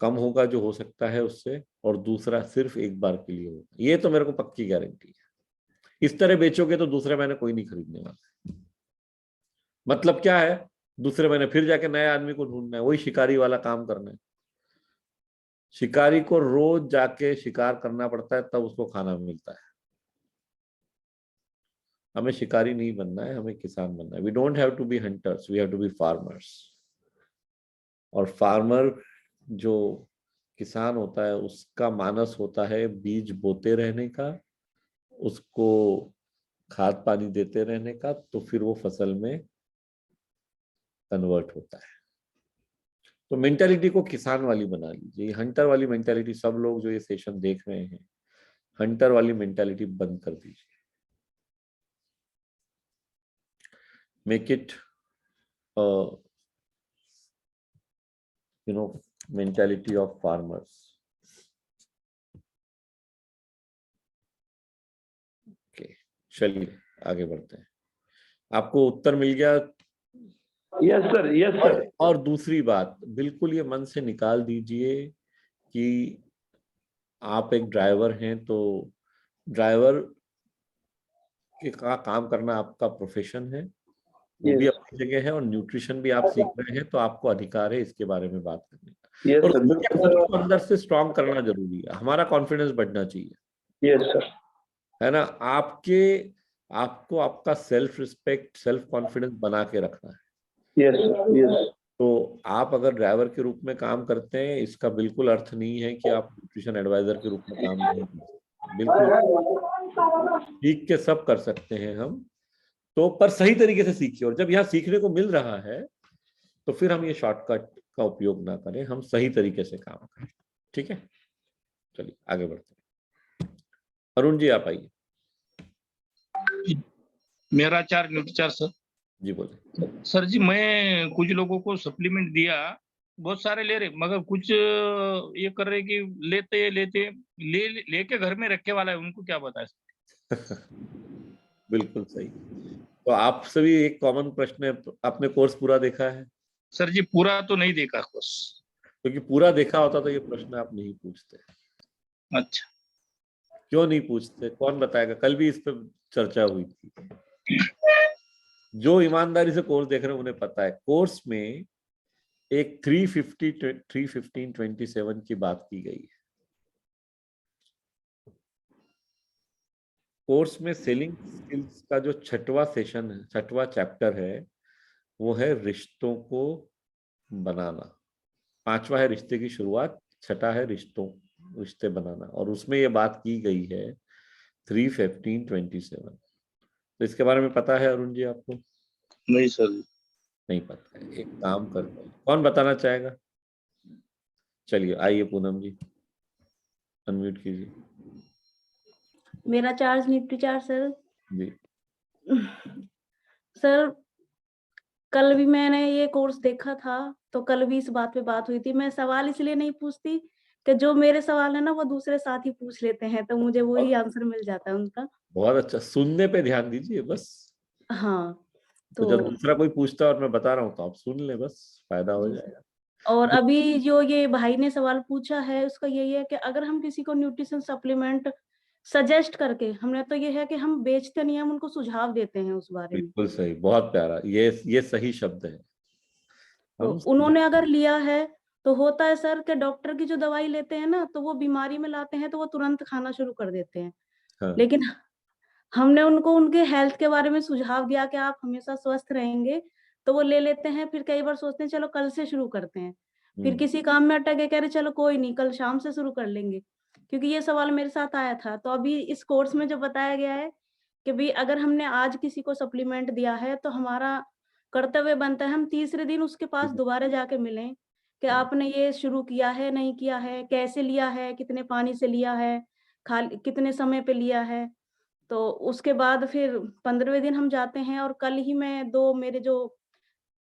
कम होगा जो हो सकता है उससे, और दूसरा सिर्फ एक बार के लिए होगा। ये तो मेरे को पक्की गारंटी है। इस तरह बेचोगे तो दूसरे महीने कोई नहीं खरीदने वाला। मतलब क्या है, दूसरे महीने फिर जाके नए आदमी को ढूंढना है, वही शिकारी वाला काम करना है। शिकारी को रोज जाके शिकार करना पड़ता है, तब उसको खाना मिलता है। हमें शिकारी नहीं बनना है, हमें किसान बनना है। We don't have to be hunters, we have to be farmers. और फार्मर जो किसान होता है उसका मानस होता है बीज बोते रहने का, उसको खाद पानी देते रहने का, तो फिर वो फसल में कन्वर्ट होता है। तो मेंटालिटी को किसान वाली बना लीजिए। हंटर वाली मेंटालिटी, सब लोग जो ये सेशन देख रहे हैं, हंटर वाली मेंटालिटी बंद कर दीजिए। Make it mentality of farmers. Okay, चलिए आगे बढ़ते हैं। आपको उत्तर मिल गया? Yes sir, yes sir. और दूसरी बात, बिल्कुल ये मन से निकाल दीजिए कि आप एक ड्राइवर हैं, तो ड्राइवर का काम करना आपका प्रोफेशन है, वो भी अपनी जगह है, और न्यूट्रिशन भी आप सीख रहे हैं, तो आपको अधिकार है इसके बारे में बात करने का। यस और सर, बिल्कुल। उसको अंदर से स्ट्रॉन्ग करना जरूरी है। हमारा कॉन्फिडेंस बढ़ना चाहिए, यस सर। है ना। आपको आपका सेल्फ रिस्पेक्ट, सेल्फ कॉन्फिडेंस बना के रखना है। Yes sir, yes. तो आप अगर ड्राइवर के रूप में काम करते हैं, इसका बिल्कुल अर्थ नहीं है कि आप न्यूट्रिशन एडवाइजर के रूप में काम नहीं कर सकते। बिल्कुल सीख के सब कर सकते हैं हम तो, पर सही तरीके से सीखिए। और जब यहाँ सीखने को मिल रहा है तो फिर हम ये शॉर्टकट का उपयोग ना करें, हम सही तरीके से काम करें। ठीक है, चलिए आगे बढ़ते हैं। अरुण जी आप आइए। मेरा चार्ज न्यूट्रीचार्ज सर। जी बोले। सर जी, मैं कुछ लोगों को सप्लीमेंट दिया, बहुत सारे ले रहे, मगर कुछ ये कर रहे कि लेते लेके घर में रखे वाला है, उनको क्या बताए? बिल्कुल सही। तो आपसे भी एक कॉमन प्रश्न है, आपने कोर्स पूरा देखा है? सर जी पूरा तो नहीं देखा कोर्स। क्योंकि पूरा देखा होता तो ये प्रश्न आप नहीं पूछते। अच्छा। क्यों नहीं पूछते, कौन बताएगा? कल भी इस पर चर्चा हुई थी। जो ईमानदारी से कोर्स देख रहे हैं उन्हें पता है, कोर्स में एक 315-27 की बात की गई है। कोर्स में सेलिंग स्किल्स का जो 6वां सेशन है, 6वां चैप्टर है, वो है रिश्तों को बनाना। 5वां है रिश्ते की शुरुआत, 6वां है रिश्ते बनाना, और उसमें ये बात की गई है 315-27। तो इसके बारे में पता है अरुण जी आपको? नहीं सर। नहीं पता है। एक काम करते हैं, कौन बताना चाहेगा? चलिए आइए पूनम जी, अनम्यूट कीजिए। मेरा चार्ज निफ्टी चार्ज सर। जी सर कल भी मैंने ये कोर्स देखा था, तो कल भी इस बात पे बात हुई थी। मैं सवाल इसलिए नहीं पूछती कि जो मेरे सवाल है ना वो दूसरे साथी पूछ लेते हैं, तो मुझे वही आंसर मिल जाता है उनका। बहुत अच्छा, सुनने पे ध्यान दीजिए बस। हाँ तो जब दूसरा कोई पूछता है और मैं बता रहा हूँ तो आप सुन ले, बस फायदा हो जाएगा। और अभी जो ये भाई ने सवाल पूछा है उसका यही है कि अगर हम किसी को न्यूट्रिशन सप्लीमेंट सजेस्ट करके, हमने तो ये है कि हम बेचते नहीं, हम उनको सुझाव देते हैं उस बारे में। बिल्कुल सही, बहुत प्यारा, ये सही शब्द है। तो हम उन्होंने अगर लिया है तो होता है सर कि डॉक्टर की जो दवाई लेते हैं ना, तो वो बीमारी में लाते हैं तो वो तुरंत खाना शुरू कर देते हैं। हाँ, लेकिन हमने उनको उनके हेल्थ के बारे में सुझाव दिया कि आप हमेशा स्वस्थ रहेंगे, तो वो ले लेते हैं। फिर कई बार सोचते हैं चलो कल से शुरू करते हैं, फिर किसी काम में अटक गए, कह रहे चलो कोई नहीं कल शाम से शुरू कर लेंगे। क्योंकि ये सवाल मेरे साथ आया था। तो अभी इस कोर्स में जो बताया गया है कि भाई अगर हमने आज किसी को सप्लीमेंट दिया है तो हमारा कर्तव्य बनता है हम तीसरे दिन उसके पास दोबारा जाके मिलें कि आपने ये शुरू किया है, नहीं किया है, कैसे लिया है, कितने पानी से लिया है, कितने समय पे लिया है। तो उसके बाद फिर 15वें दिन हम जाते हैं। और कल ही मैं 2 मेरे जो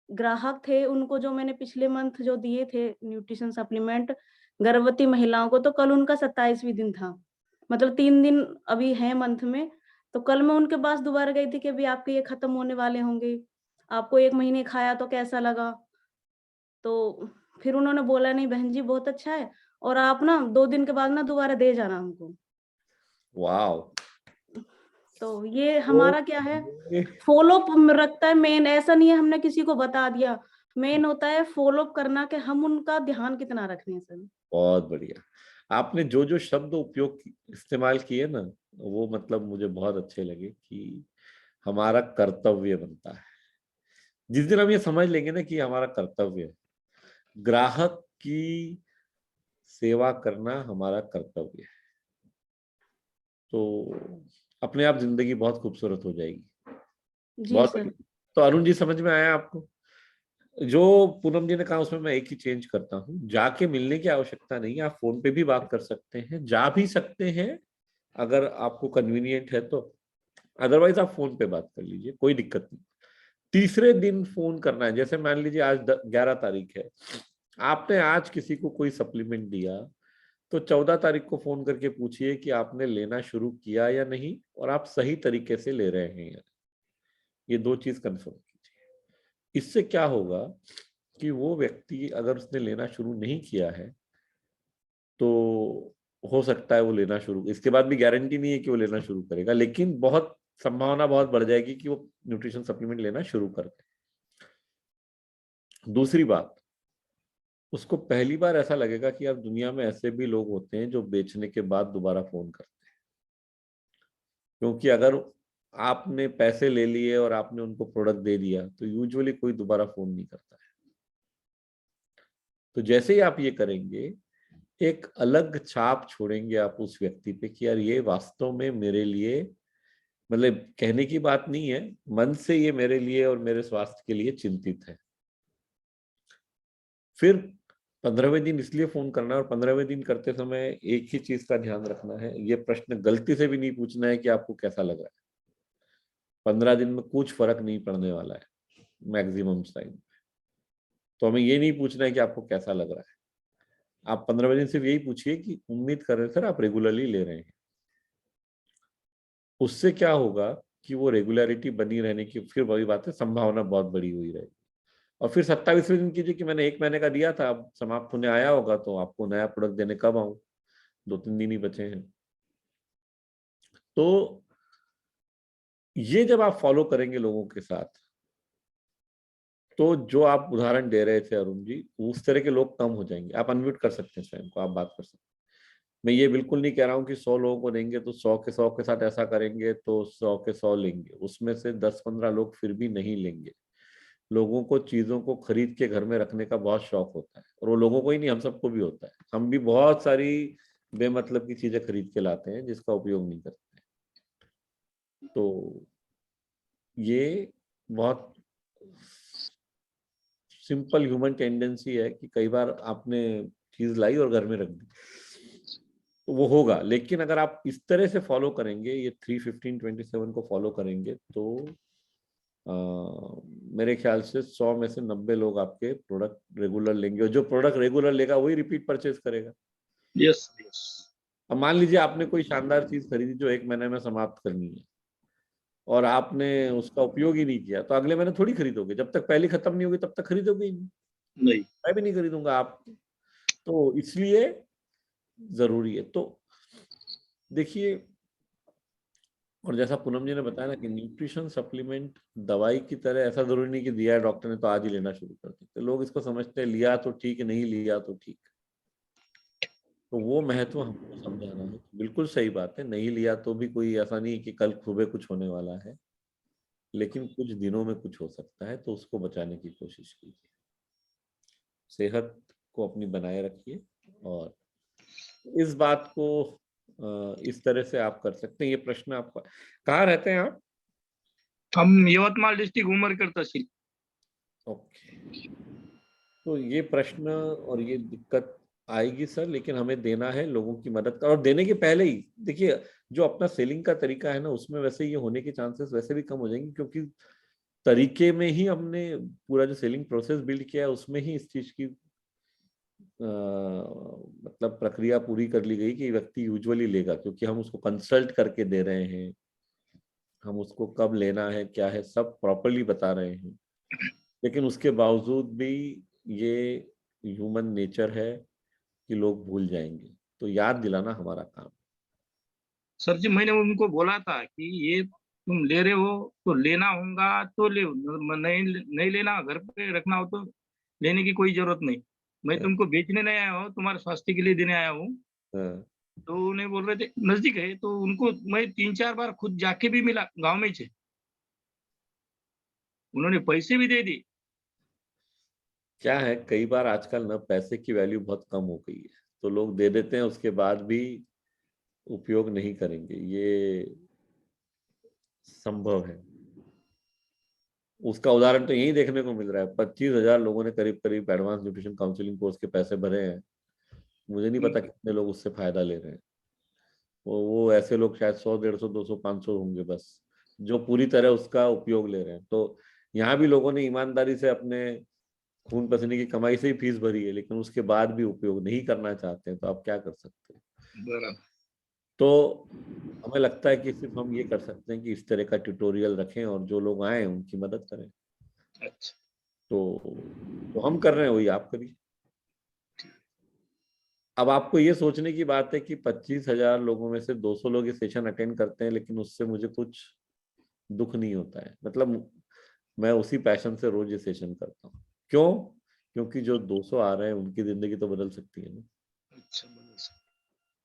ग्राहक थे उनको जो मैंने पिछले मंथ जो दिए थे न्यूट्रिशन सप्लीमेंट गर्भवती महिलाओं को, तो कल उनका 27वां दिन था। मतलब 3 दिन अभी है मंथ में। तो कल मैं उनके पास दोबारा गई थी कि अभी आपके ये खत्म होने वाले होंगे, आपको 1 महीने खाया तो कैसा लगा? तो फिर उन्होंने बोला नहीं बहन जी बहुत अच्छा है, और आप ना 2 दिन के बाद ना दोबारा दे जाना हमको। वाओ। तो ये तो हमारा क्या है, ये फॉलो अप रखता है मेन। ऐसा नहीं है हमने किसी को बता दिया, मेन होता है फॉलो अप करना कि हम उनका ध्यान कितना रख रहे हैं सर। बहुत बढ़िया। आपने जो जो शब्द इस्तेमाल किए ना, वो मतलब मुझे बहुत अच्छे लगे कि हमारा कर्तव्य बनता है। जिस दिन हम ये समझ लेंगे ना कि हमारा कर्तव्य है, ग्राहक की सेवा करना हमारा कर्तव्य है, तो अपने आप जिंदगी बहुत खूबसूरत हो जाएगी। जी बहुत सर। बढ़िया। तो अरुण जी समझ में आया आपको? जो पूनम जी ने कहा उसमें मैं एक ही चेंज करता हूँ, जाके मिलने की आवश्यकता नहीं है, आप फोन पे भी बात कर सकते हैं, जा भी सकते हैं अगर आपको कन्वीनियंट है तो। अदरवाइज आप फोन पे बात कर लीजिए, कोई दिक्कत नहीं। तीसरे दिन फोन करना है, जैसे मान लीजिए आज 11 तारीख है, आपने आज किसी को कोई सप्लीमेंट दिया, तो 14 तारीख को फोन करके पूछिए कि आपने लेना शुरू किया या नहीं, और आप सही तरीके से ले रहे हैं या नहीं। ये 2 चीज कंफर्म कीजिए। इससे क्या होगा कि वो व्यक्ति अगर उसने लेना शुरू नहीं किया है तो हो सकता है वो लेना शुरू, इसके बाद भी गारंटी नहीं है कि वो लेना शुरू करेगा, लेकिन बहुत संभावना बहुत बढ़ जाएगी कि वो न्यूट्रिशन सप्लीमेंट लेना शुरू कर दे। दूसरी बात, उसको पहली बार ऐसा लगेगा कि यार दुनिया में ऐसे भी लोग होते हैं जो बेचने के बाद दोबारा फोन करते हैं। क्योंकि अगर आपने पैसे ले लिए और आपने उनको प्रोडक्ट दे दिया तो यूजुअली कोई दोबारा फोन नहीं करता है। तो जैसे ही आप ये करेंगे, एक अलग छाप छोड़ेंगे आप उस व्यक्ति पे कि यार ये वास्तव में मेरे लिए, मतलब कहने की बात नहीं है, मन से ये मेरे लिए और मेरे स्वास्थ्य के लिए चिंतित है। फिर 15वें दिन इसलिए फोन करना है, और 15वें दिन करते समय एक ही चीज का ध्यान रखना है, ये प्रश्न गलती से भी नहीं पूछना है कि आपको कैसा लग रहा है। 15 दिन में कुछ फर्क नहीं पड़ने वाला है मैक्सिमम टाइम। तो हमें ये नहीं पूछना है कि आपको कैसा लग रहा है। आप 15वें दिन सिर्फ यही पूछिए कि उम्मीद कर रहे सर आप रेगुलरली ले रहे हैं। उससे क्या होगा कि वो रेगुलरिटी बनी रहने की फिर वही बात है, संभावना बहुत बड़ी हुई रहेगी। और फिर 27वें दिन कीजिए कि मैंने 1 महीने का दिया था, अब समाप्त होने आया होगा, तो आपको नया प्रोडक्ट देने कब आऊं, 2-3 दिन ही बचे हैं। तो ये जब आप फॉलो करेंगे लोगों के साथ, तो जो आप उदाहरण दे रहे थे अरुण जी, उस तरह के लोग कम हो जाएंगे। आप अनम्यूट कर सकते हैं स्वयं को, आप बात कर सकते हैं। मैं ये बिल्कुल नहीं कह रहा हूं कि 100 लोगों को देंगे तो 100 के 100 के साथ ऐसा करेंगे तो 100 के 100 लेंगे, उसमें से 10-15 लोग फिर भी नहीं लेंगे। लोगों को चीजों को खरीद के घर में रखने का बहुत शौक होता है, और वो लोगों को ही नहीं, हम सबको भी होता है। हम भी बहुत सारी बेमतलब की चीजें खरीद के लाते हैं जिसका उपयोग नहीं करते। तो ये बहुत सिंपल ह्यूमन टेंडेंसी है कि कई बार आपने चीज लाई और घर में रख दी, तो वो होगा। लेकिन अगर आप इस तरह से फॉलो करेंगे, ये 3-15-27 को फॉलो करेंगे, तो मेरे ख्याल से 100 में से 90 लोग आपके प्रोडक्ट रेगुलर लेंगे, और जो प्रोडक्ट रेगुलर लेगा वही रिपीट परचेज करेगा। Yes yes. अब मान लीजिए आपने कोई शानदार चीज खरीदी जो 1 महीने में समाप्त करनी है, और आपने उसका उपयोग ही नहीं किया, तो अगले महीने थोड़ी खरीदोगे। जब तक पहली खत्म नहीं होगी तब तक खरीदोगे ही नहीं। नहीं, मैं भी नहीं खरीदूंगा आप। तो इसलिए जरूरी है। तो देखिए, और जैसा पूनम जी ने बताया ना कि न्यूट्रिशन सप्लीमेंट दवाई की तरह, ऐसा जरूरी नहीं कि दिया है डॉक्टर ने तो आज ही लेना शुरू कर देते। लोग इसको समझते हैं लिया तो ठीक, नहीं लिया तो ठीक। तो वो महत्व हमको समझाना है। बिल्कुल सही बात है, नहीं लिया तो भी कोई ऐसा नहीं कि कल सुबह कुछ होने वाला है, लेकिन कुछ दिनों में कुछ हो सकता है, तो उसको बचाने की कोशिश कीजिए। सेहत को अपनी बनाए रखिए, और इस बात को इस तरह से आप कर सकते हैं। ये प्रश्न आपका, कहाँ रहते हैं आप? हम यवतमाळ डिस्ट्रिक्ट उमरकर तहसील। ओके, तो ये प्रश्न और ये दिक्कत आएगी सर, लेकिन हमें देना है लोगों की मदद का। और देने के पहले ही देखिए, जो अपना सेलिंग का तरीका है ना, उसमें वैसे ये होने के चांसेस वैसे भी कम हो जाएंगे, क्योंकि तरीके में ही हमने पूरा जो सेलिंग प्रोसेस बिल्ड किया है उसमें ही इस चीज की मतलब प्रक्रिया पूरी कर ली गई कि व्यक्ति यूजुअली लेगा, क्योंकि हम उसको कंसल्ट करके दे रहे हैं, हम उसको कब लेना है क्या है सब प्रॉपरली बता रहे हैं। लेकिन उसके बावजूद भी ये ह्यूमन नेचर है कि लोग भूल जाएंगे, तो याद दिलाना हमारा काम। सर जी, मैंने उनको बोला था कि ये तुम ले रहे हो तो लेना होगा तो ले, नहीं नहीं लेना, घर पे रखना हो तो लेने की कोई जरूरत नहीं। मैं तुमको बेचने नहीं आया हूँ, तुम्हारे स्वास्थ्य के लिए देने आया हूँ। हाँ, तो उन्हें बोल रहे थे नजदीक है, तो उनको मैं 3-4 बार खुद जाके भी मिला गांव में से, उन्होंने पैसे भी दे दिए। क्या है, कई बार आजकल ना पैसे की वैल्यू बहुत कम हो गई है, तो लोग दे देते हैं, उसके बाद भी उपयोग नहीं करेंगे, ये संभव है। उसका उदाहरण तो यही देखने को मिल रहा है। 25,000 लोगों ने करीब करीब एडवांस न्यूट्रिशन काउंसलिंग कोर्स के पैसे भरे हैं। मुझे नहीं पता कितने लोग उससे फायदा ले रहे हैं। वो ऐसे लोग शायद 100, 150, 200, 500 होंगे बस, जो पूरी तरह उसका उपयोग ले रहे हैं। तो यहाँ भी लोगों ने ईमानदारी से अपने खून पसीने की कमाई से ही फीस भरी है, लेकिन उसके बाद भी उपयोग नहीं करना चाहते हैं, तो आप क्या कर सकते हैं। बराबर। तो हमें लगता है कि सिर्फ हम ये कर सकते हैं कि इस तरह का ट्यूटोरियल रखें और जो लोग आए उनकी मदद करें। अच्छा, तो हम कर रहे हैं, वही आप करिए। अब आपको ये सोचने की बात है कि 25,000 लोगों में से 200 लोग ये सेशन अटेंड करते हैं, लेकिन उससे मुझे कुछ दुख नहीं होता है। मतलब मैं उसी पैशन से रोज ये सेशन करता हूँ। क्यों? क्योंकि जो 200 आ रहे हैं उनकी जिंदगी तो बदल सकती है ना। अच्छा बोला सर।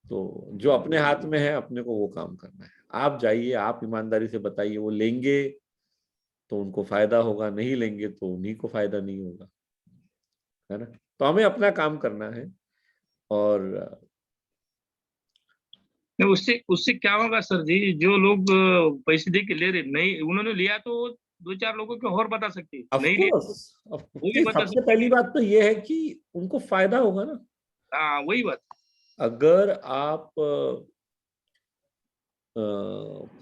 तो जो अपने हाथ में है, अपने को वो काम करना है। आप जाइए, आप ईमानदारी से बताइए, वो लेंगे तो उनको फायदा होगा, नहीं लेंगे तो उन्हीं को फायदा नहीं होगा, है ना। तो हमें अपना काम करना है। और नहीं, उससे उससे क्या होगा सर जी, जो लोग पैसे दे के ले रहे, नहीं उन्होंने लिया तो 2-4 लोगों को और बता सकते, ऑफ नहीं लिया तो कोर्स, वो भी बता सबसे सकते। पहली बात तो ये है कि उनको फायदा होगा ना। हाँ, वही बात। अगर आप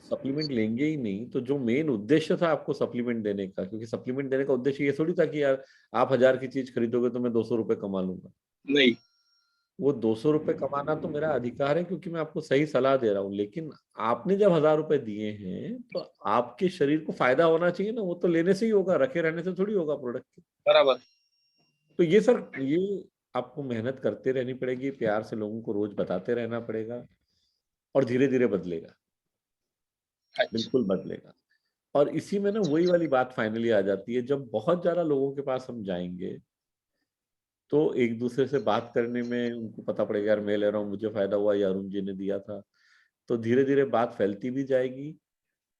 सप्लीमेंट लेंगे ही नहीं, तो जो मेन उद्देश्य था आपको सप्लीमेंट देने का, क्योंकि सप्लीमेंट देने का उद्देश्य ये थोड़ी था कि यार आप 1000 की चीज खरीदोगे तो मैं 200 रुपए कमा लूंगा। नहीं, वो 200 रुपए कमाना तो मेरा अधिकार है क्योंकि मैं आपको सही सलाह दे रहा हूँ, लेकिन आपने जब 1000 रुपए दिए हैं तो आपके शरीर को फायदा होना चाहिए ना, वो तो लेने से ही होगा, रखे रहने से थोड़ी होगा प्रोडक्ट के। बराबर। तो ये सर, ये आपको मेहनत करते रहनी पड़ेगी, प्यार से लोगों को रोज बताते रहना पड़ेगा और धीरे धीरे बदलेगा, अच्छा। बिल्कुल बदलेगा। और इसी में ना वही वाली बात फाइनली आ जाती है, जब बहुत ज्यादा लोगों के पास हम जाएंगे तो एक दूसरे से बात करने में उनको पता पड़ेगा, यार मैं ले रहा हूँ, मुझे फायदा हुआ, या अरुण जी ने दिया था, तो धीरे धीरे बात फैलती भी जाएगी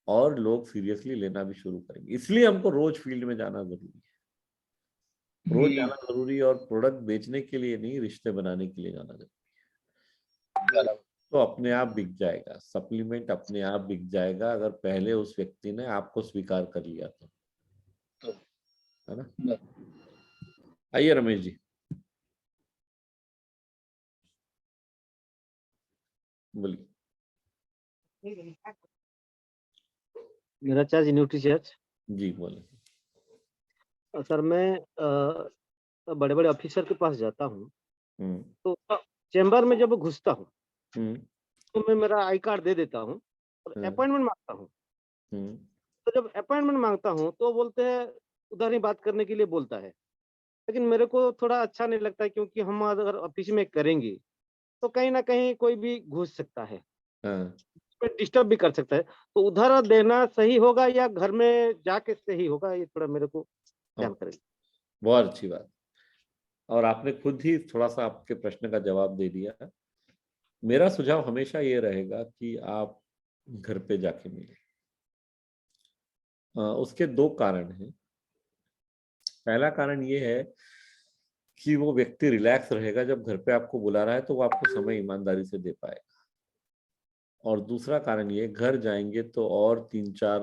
और लोग सीरियसली लेना भी शुरू करेंगे। इसलिए हमको रोज फील्ड में जाना जरूरी है, रोज जाना जरूरी है, और प्रोडक्ट बेचने के लिए नहीं, रिश्ते बनाने के लिए जाना जरूरी है। तो अपने आप बिक जाएगा, सप्लीमेंट अपने आप बिक जाएगा अगर पहले उस व्यक्ति ने आपको स्वीकार कर लिया तो, है ना। आइए रमेश जी, बोलिए। मेरा चार्ज न्यूट्रीचार्ज। जी बोले। सर मैं बड़े बड़े ऑफिसर के पास जाता हूँ, हम्म तो चेम्बर में जब घुसता हूँ हम्म तो मैं मेरा आई कार्ड दे देता हूँ और हम्म अपॉइंटमेंट मांगता हूँ। हम्म तो जब अपॉइंटमेंट मांगता हूँ तो बोलते हैं उधर ही बात करने के लिए बोलता है, लेकिन मेरे को थोड़ा अच्छा नहीं लगता है, क्योंकि हम अगर ऑफिस में करेंगे तो कहीं ना कहीं कोई भी घुस सकता है, हाँ, डिस्टर्ब भी कर सकता है। तो उधर देना सही होगा या घर में जाके सही होगा, ये थोड़ा मेरे को ध्यान करें। बहुत अच्छी बात। और आपने खुद ही थोड़ा सा आपके प्रश्न का जवाब दे दिया। मेरा सुझाव हमेशा ये रहेगा कि आप घर पे जाके मिलें। उसके दो कारण हैं। पहला कारण ये है कि वो व्यक्ति रिलैक्स रहेगा, जब घर पे आपको बुला रहा है तो वो आपको समय ईमानदारी से दे पाएगा। और दूसरा कारण ये, घर जाएंगे तो और 3-4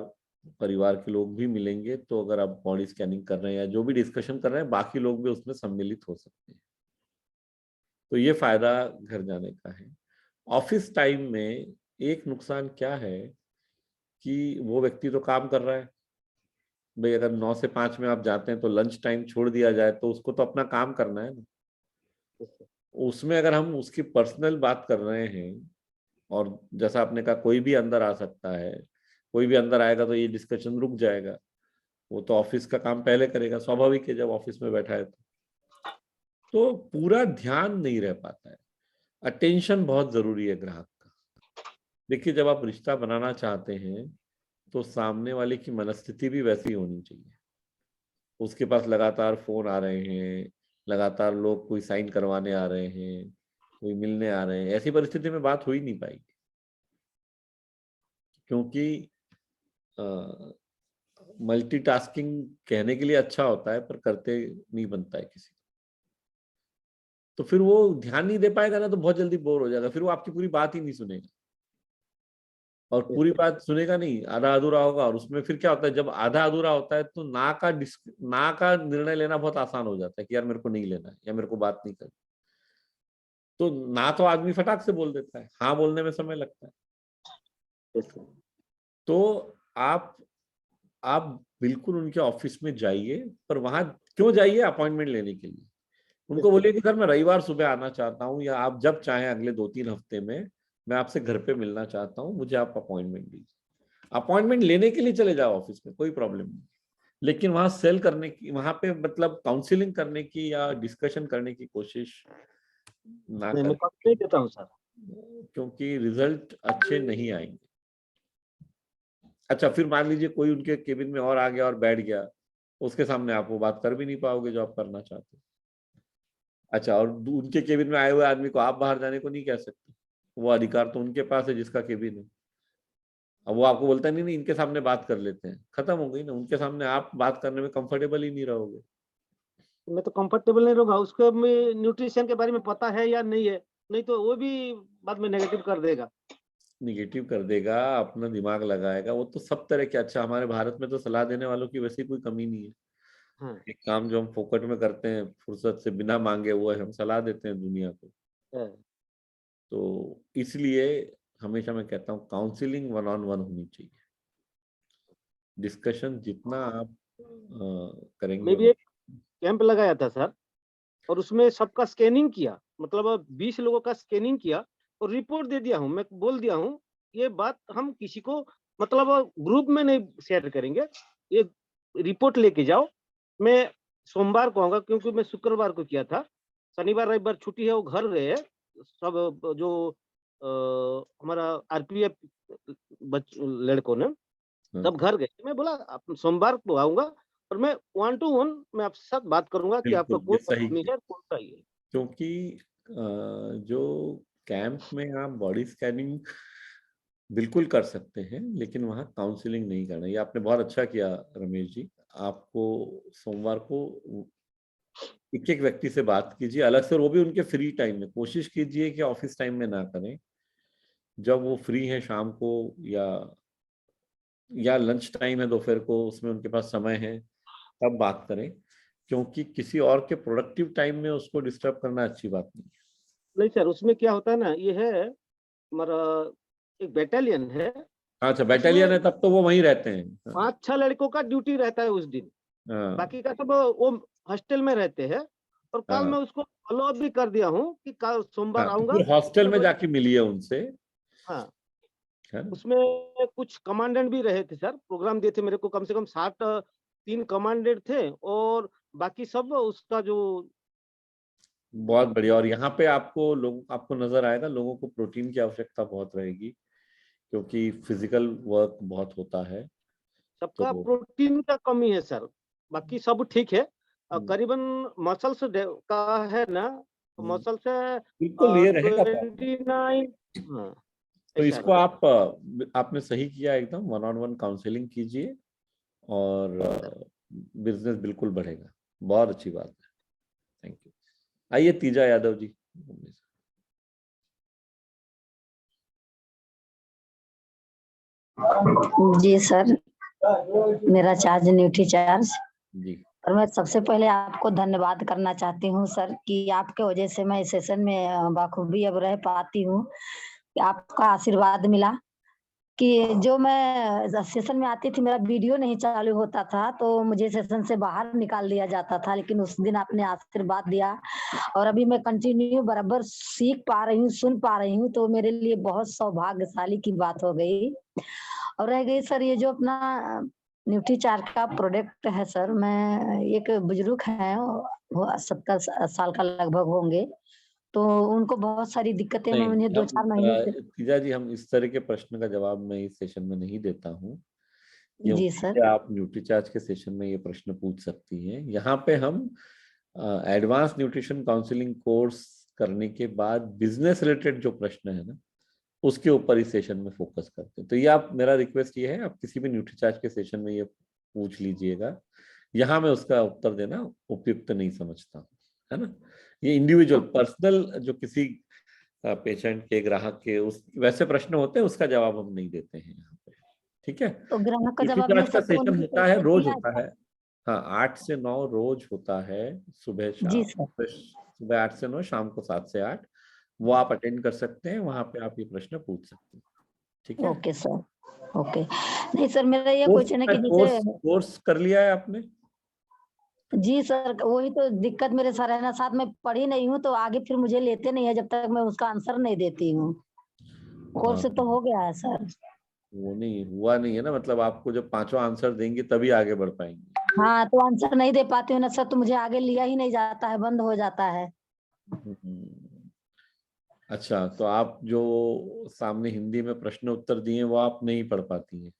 परिवार के लोग भी मिलेंगे, तो अगर आप बॉडी स्कैनिंग कर रहे हैं या जो भी डिस्कशन कर रहे हैं, बाकी लोग भी उसमें सम्मिलित हो सकते हैं। तो ये फायदा घर जाने का है। ऑफिस टाइम में एक नुकसान क्या है कि वो व्यक्ति तो काम कर रहा है भाई, अगर 9 से 5 में आप जाते हैं तो लंच टाइम छोड़ दिया जाए तो उसको तो अपना काम करना है ना। उसमें अगर हम उसकी पर्सनल बात कर रहे हैं, और जैसा आपने कहा कोई भी अंदर आ सकता है, कोई भी अंदर आएगा तो ये डिस्कशन रुक जाएगा। वो तो ऑफिस का काम पहले करेगा, स्वाभाविक है, जब ऑफिस में बैठा है तो पूरा ध्यान नहीं रह पाता है। अटेंशन बहुत जरूरी है ग्राहक का। देखिए, जब आप रिश्ता बनाना चाहते हैं तो सामने वाले की मनस्थिति भी वैसी होनी चाहिए। उसके पास लगातार फोन आ रहे हैं, लगातार लोग कोई साइन करवाने आ रहे हैं, कोई मिलने आ रहे हैं, ऐसी परिस्थिति में बात हो ही नहीं पाएगी। क्योंकि मल्टीटास्किंग कहने के लिए अच्छा होता है, पर करते नहीं बनता है किसी को। तो फिर वो ध्यान नहीं दे पाएगा ना, तो बहुत जल्दी बोर हो जाएगा, फिर वो आपकी पूरी बात ही नहीं सुनेगा। और पूरी बात सुनेगा नहीं, आधा अधूरा होगा। और उसमें फिर क्या होता है, जब आधा अधूरा होता है तो ना का निर्णय लेना बहुत आसान हो जाता है कि यार मेरे को नहीं लेना है या मेरे को बात नहीं करनी। तो ना तो आदमी फटाक से बोल देता है, हाँ बोलने में समय लगता है। तो आप बिल्कुल उनके ऑफिस में जाइए, पर वहां क्यों जाइए? अपॉइंटमेंट लेने के लिए। उनको बोलिए कि सर मैं रविवार सुबह आना चाहता हूँ, या आप जब चाहें अगले 2-3 हफ्ते में मैं आपसे घर पे मिलना चाहता हूँ, मुझे आप अपॉइंटमेंट दीजिए। अपॉइंटमेंट लेने के लिए चले जाओ ऑफिस में, कोई प्रॉब्लम नहीं, लेकिन वहां सेल करने की, वहां पे मतलब काउंसलिंग करने की या डिस्कशन करने की कोशिश ना मैं करें, कंप्लेंट देता हूँ सर। क्योंकि रिजल्ट अच्छे नहीं आएंगे। अच्छा, फिर मान लीजिए कोई उनके केबिन में और आ गया और बैठ गया, उसके सामने आप वो बात कर भी नहीं पाओगे जो आप करना चाहते हो। अच्छा, और उनके केबिन में आए हुए आदमी को आप बाहर जाने को नहीं कह सकते, वो अधिकार तो उनके पास है जिसका केबिन है। अब वो आपको बोलता नहीं, इनके सामने बात कर लेते हैं, खत्म हो गई ना। उनके सामने आप बात करने में कंफर्टेबल ही नहीं रहोगे। मैं तो कंफर्टेबल नहीं रहूंगा, उसको न्यूट्रिशन के बारे में पता है या नहीं है, नहीं तो वो भी बाद में नेगेटिव कर देगा। निगेटिव कर देगा, अपना दिमाग लगाएगा, वो तो सब तरह के। अच्छा, हमारे भारत में तो सलाह देने वालों की वैसी कोई कमी नहीं है। हाँ, एक काम जो हम फोकट में करते हैं, फुर्सत से बिना मांगे, वो है हम सलाह देते हैं दुनिया को। हाँ। तो इसलिए हमेशा मैं कहता हूँ काउंसलिंग 1-on-1 होनी चाहिए। डिस्कशन जितना आप करेंगे मैं भी एक कैंप लगाया था सर, और उसमें सबका स्कैनिंग किया। मतलब 20 लोगों का स्कैनिंग किया और रिपोर्ट दे दिया हूँ। मैं बोल दिया हूँ ये बात हम किसी को मतलब ग्रुप में नहीं शेयर करेंगे, ये रिपोर्ट लेके जाओ। मैं सोमवार को आऊंगा क्योंकि मैं शुक्रवार को किया था, शनिवार रविवार छुट्टी है, वो घर गए हैं सब जो हमारा आरपीएफ लड़कों ने सब घर गए। मैं बोला सोमवार को आऊंगा और मैं 1 to 1 मैं आपके साथ बात करूंगा कि आपका बिल्कुल, ये कौन सही आदमी किया। है कौन सा ये है। क्योंकि जो कैंप में आप बॉडी स्कैनिंग बिल्कुल कर सकते हैं, लेकिन वहाँ काउंसलिंग नहीं करना। ये आपने बहुत अच्छा किया रमेश जी। आपको सोमवार को एक एक व्यक्ति से बात कीजिए अलग से, और वो भी उनके फ्री टाइम में। कोशिश कीजिए कि ऑफिस टाइम में ना करें, जब वो फ्री है शाम को या लंच टाइम है दोपहर को, उसमें उनके पास समय है, तब बात करें। क्योंकि किसी और के प्रोडक्टिव टाइम में उसको डिस्टर्ब करना अच्छी बात नहीं है। नहीं सर, उसमें क्या होता है ना, ये है हमारा एक बैटालियन है, अच्छा, बैटालियन है, तब तो वो वहीं रहते हैं। 5-6 लड़कों का ड्यूटी रहता है उस दिन, हाँ, बाकी का सब वो हॉस्टल में रहते हैं। और कल हाँ, मैं उसको फॉलो अप भी कर दिया हूँ कि कल सोमवार हाँ, तो आऊंगा। फिर हॉस्टल में जाके मिलिए उनसे, हाँ, है ना? उसमें कुछ कमांडेंट भी रहे थे सर, प्रोग्राम दिए थे मेरे को, कम से कम 3 कमांडेंट थे और बाकी सब उसका जो बहुत बढ़िया। और यहाँ पे आपको नजर आएगा, लोगों को प्रोटीन की आवश्यकता बहुत रहेगी, क्योंकि फिजिकल वर्क बहुत होता है। सबका तो प्रोटीन का कमी है सर, बाकी सब ठीक है। करीबन मसल्स का है ना, मसल से बिल्कुल ये रहेगा प्रॉब्लम। 29। हाँ, तो ऐसा इसको रहेगा। आपने सही किया, एकदम 1-on-1 काउंसलिंग कीजिए और बिजनेस बिल्कुल बढ़ेगा। बहुत अच्छी बात है। Thank you. आइए तीजा यादव जी। जी सर, मेरा चार्ज न्यूट्री चार्ज। जी, और मैं सबसे पहले आपको धन्यवाद करना चाहती हूँ सर कि आपके वजह से मैं इस सेशन में बाखूबी अब रह पाती हूँ। कि आपका आशीर्वाद मिला कि जो मैं सेशन में आती थी, मेरा वीडियो नहीं चालू होता था तो मुझे सेशन से बाहर निकाल दिया जाता था, लेकिन उस दिन आपने आशीर्वाद दिया और अभी मैं कंटिन्यू बराबर सीख पा रही हूँ, सुन पा रही हूँ, तो मेरे लिए बहुत सौभाग्यशाली की बात हो गई। और रह गई सर ये जो अपना न्यूट्री चार्ज का प्रोडक्ट है सर, मैं एक बुजुर्ग हैं, वो 70 साल का लगभग होंगे, तो उनको बहुत सारी दिक्कतें मैं नहीं, उन्हें 2-4 महीने से। तीजा जी, हम इस तरह के प्रश्न का जवाब मैं इस सेशन में नहीं देता हूँ। जी सर। आप न्यूट्रीचार्ज के सेशन में ये प्रश्न पूछ सकती हैं। यहाँ पे हम एडवांस न्यूट्रिशन काउंसलिंग कोर्स करने के बाद बिजनेस रिलेटेड जो प्रश्न है ना, उसके ऊपर इस सेशन में फोकस करते हैं। तो ये मेरा रिक्वेस्ट ये है, आप किसी भी न्यूट्रीचार्ज के सेशन में ये पूछ लीजिएगा। यहाँ मैं उसका उत्तर देना उपयुक्त नहीं समझता हूँ, है ना। ये इंडिविजुअल पर्सनल जो किसी पेशेंट के, ग्राहक के उस वैसे प्रश्न होते हैं, उसका जवाब हम नहीं देते हैं यहाँ पे। ठीक है। तो ग्राहक का जवाब न्यूट्रीचार्ज नहीं का सकते, सेशन उनकी होता है, कोई रोज प्रक्रिया होता है। हाँ, 8 से 9 रोज होता है, सुबह जी शाम। सर। सुबह 8 से 9, शाम को 7 से 8। वो आप अटेंड कर सकते हैं, वहां पे आप ये प्रश्न पूछ सकते हैं। ठीक है। Okay sir, okay. नहीं सर, मेरा ये कोर्स क्वेश्चन है कि कोर्स जैसे कोर्स कर लिया है आपने? जी सर, वही तो दिक्कत मेरे साथ है ना, साथ में पढ़ी नहीं हूँ तो आगे फिर मुझे लेते नहीं है जब तक मैं उसका आंसर नहीं देती हूँ। हाँ, कोर्स तो हो गया है सर। वो नहीं हुआ नहीं है ना, मतलब आपको जब 5वां आंसर देंगे तभी आगे बढ़ पाएंगे। हाँ, तो आंसर नहीं दे पाती हूँ ना सर, तो मुझे आगे लिया ही नहीं जाता है, बंद हो जाता है। हम्म, अच्छा, तो आप जो सामने हिंदी में प्रश्न उत्तर दिए वो आप नहीं पढ़ पाती हैं?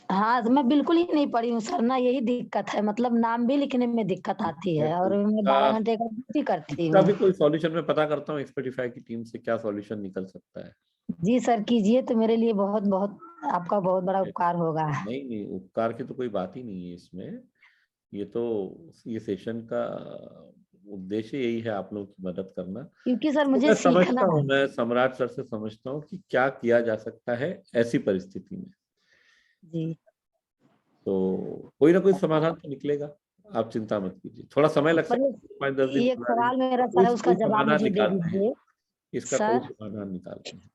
हाँ, तो मैं बिल्कुल ही नहीं पढ़ी हूँ सर ना, यही दिक्कत है, मतलब नाम भी लिखने में दिक्कत आती है तो और मैं 12 घंटे का ड्यूटी करती इसका हूँ। भी कोई सॉल्यूशन मैं पता करता हूँ एक्सपर्टिफाई की टीम से, क्या सॉल्यूशन निकल सकता है। जी सर, कीजिए तो मेरे लिए बहुत बहुत आपका बहुत बड़ा उपकार होगा। नहीं नहीं, उपकार की तो कोई बात ही नहीं है इसमें। ये तो ये सेशन का उद्देश्य यही है, आप लोगों की मदद करना। क्योंकि सर तो मुझे मैं सीखना समझता हूँ, है। मैं सम्राट सर से समझता हूँ कि क्या किया जा सकता है ऐसी परिस्थिति में। जी। तो कोई ना कोई समाधान तो निकलेगा, आप चिंता मत कीजिए। थोड़ा समय लग पर सकता है, 5-10 दिन, एक 15 दिन, सवाल मेरा सर कोई है, उसका कोई जवाब समाधान मुझे दे निकालते हैं। दीजिए इसका कोई सर। समाधान निकालते हैं।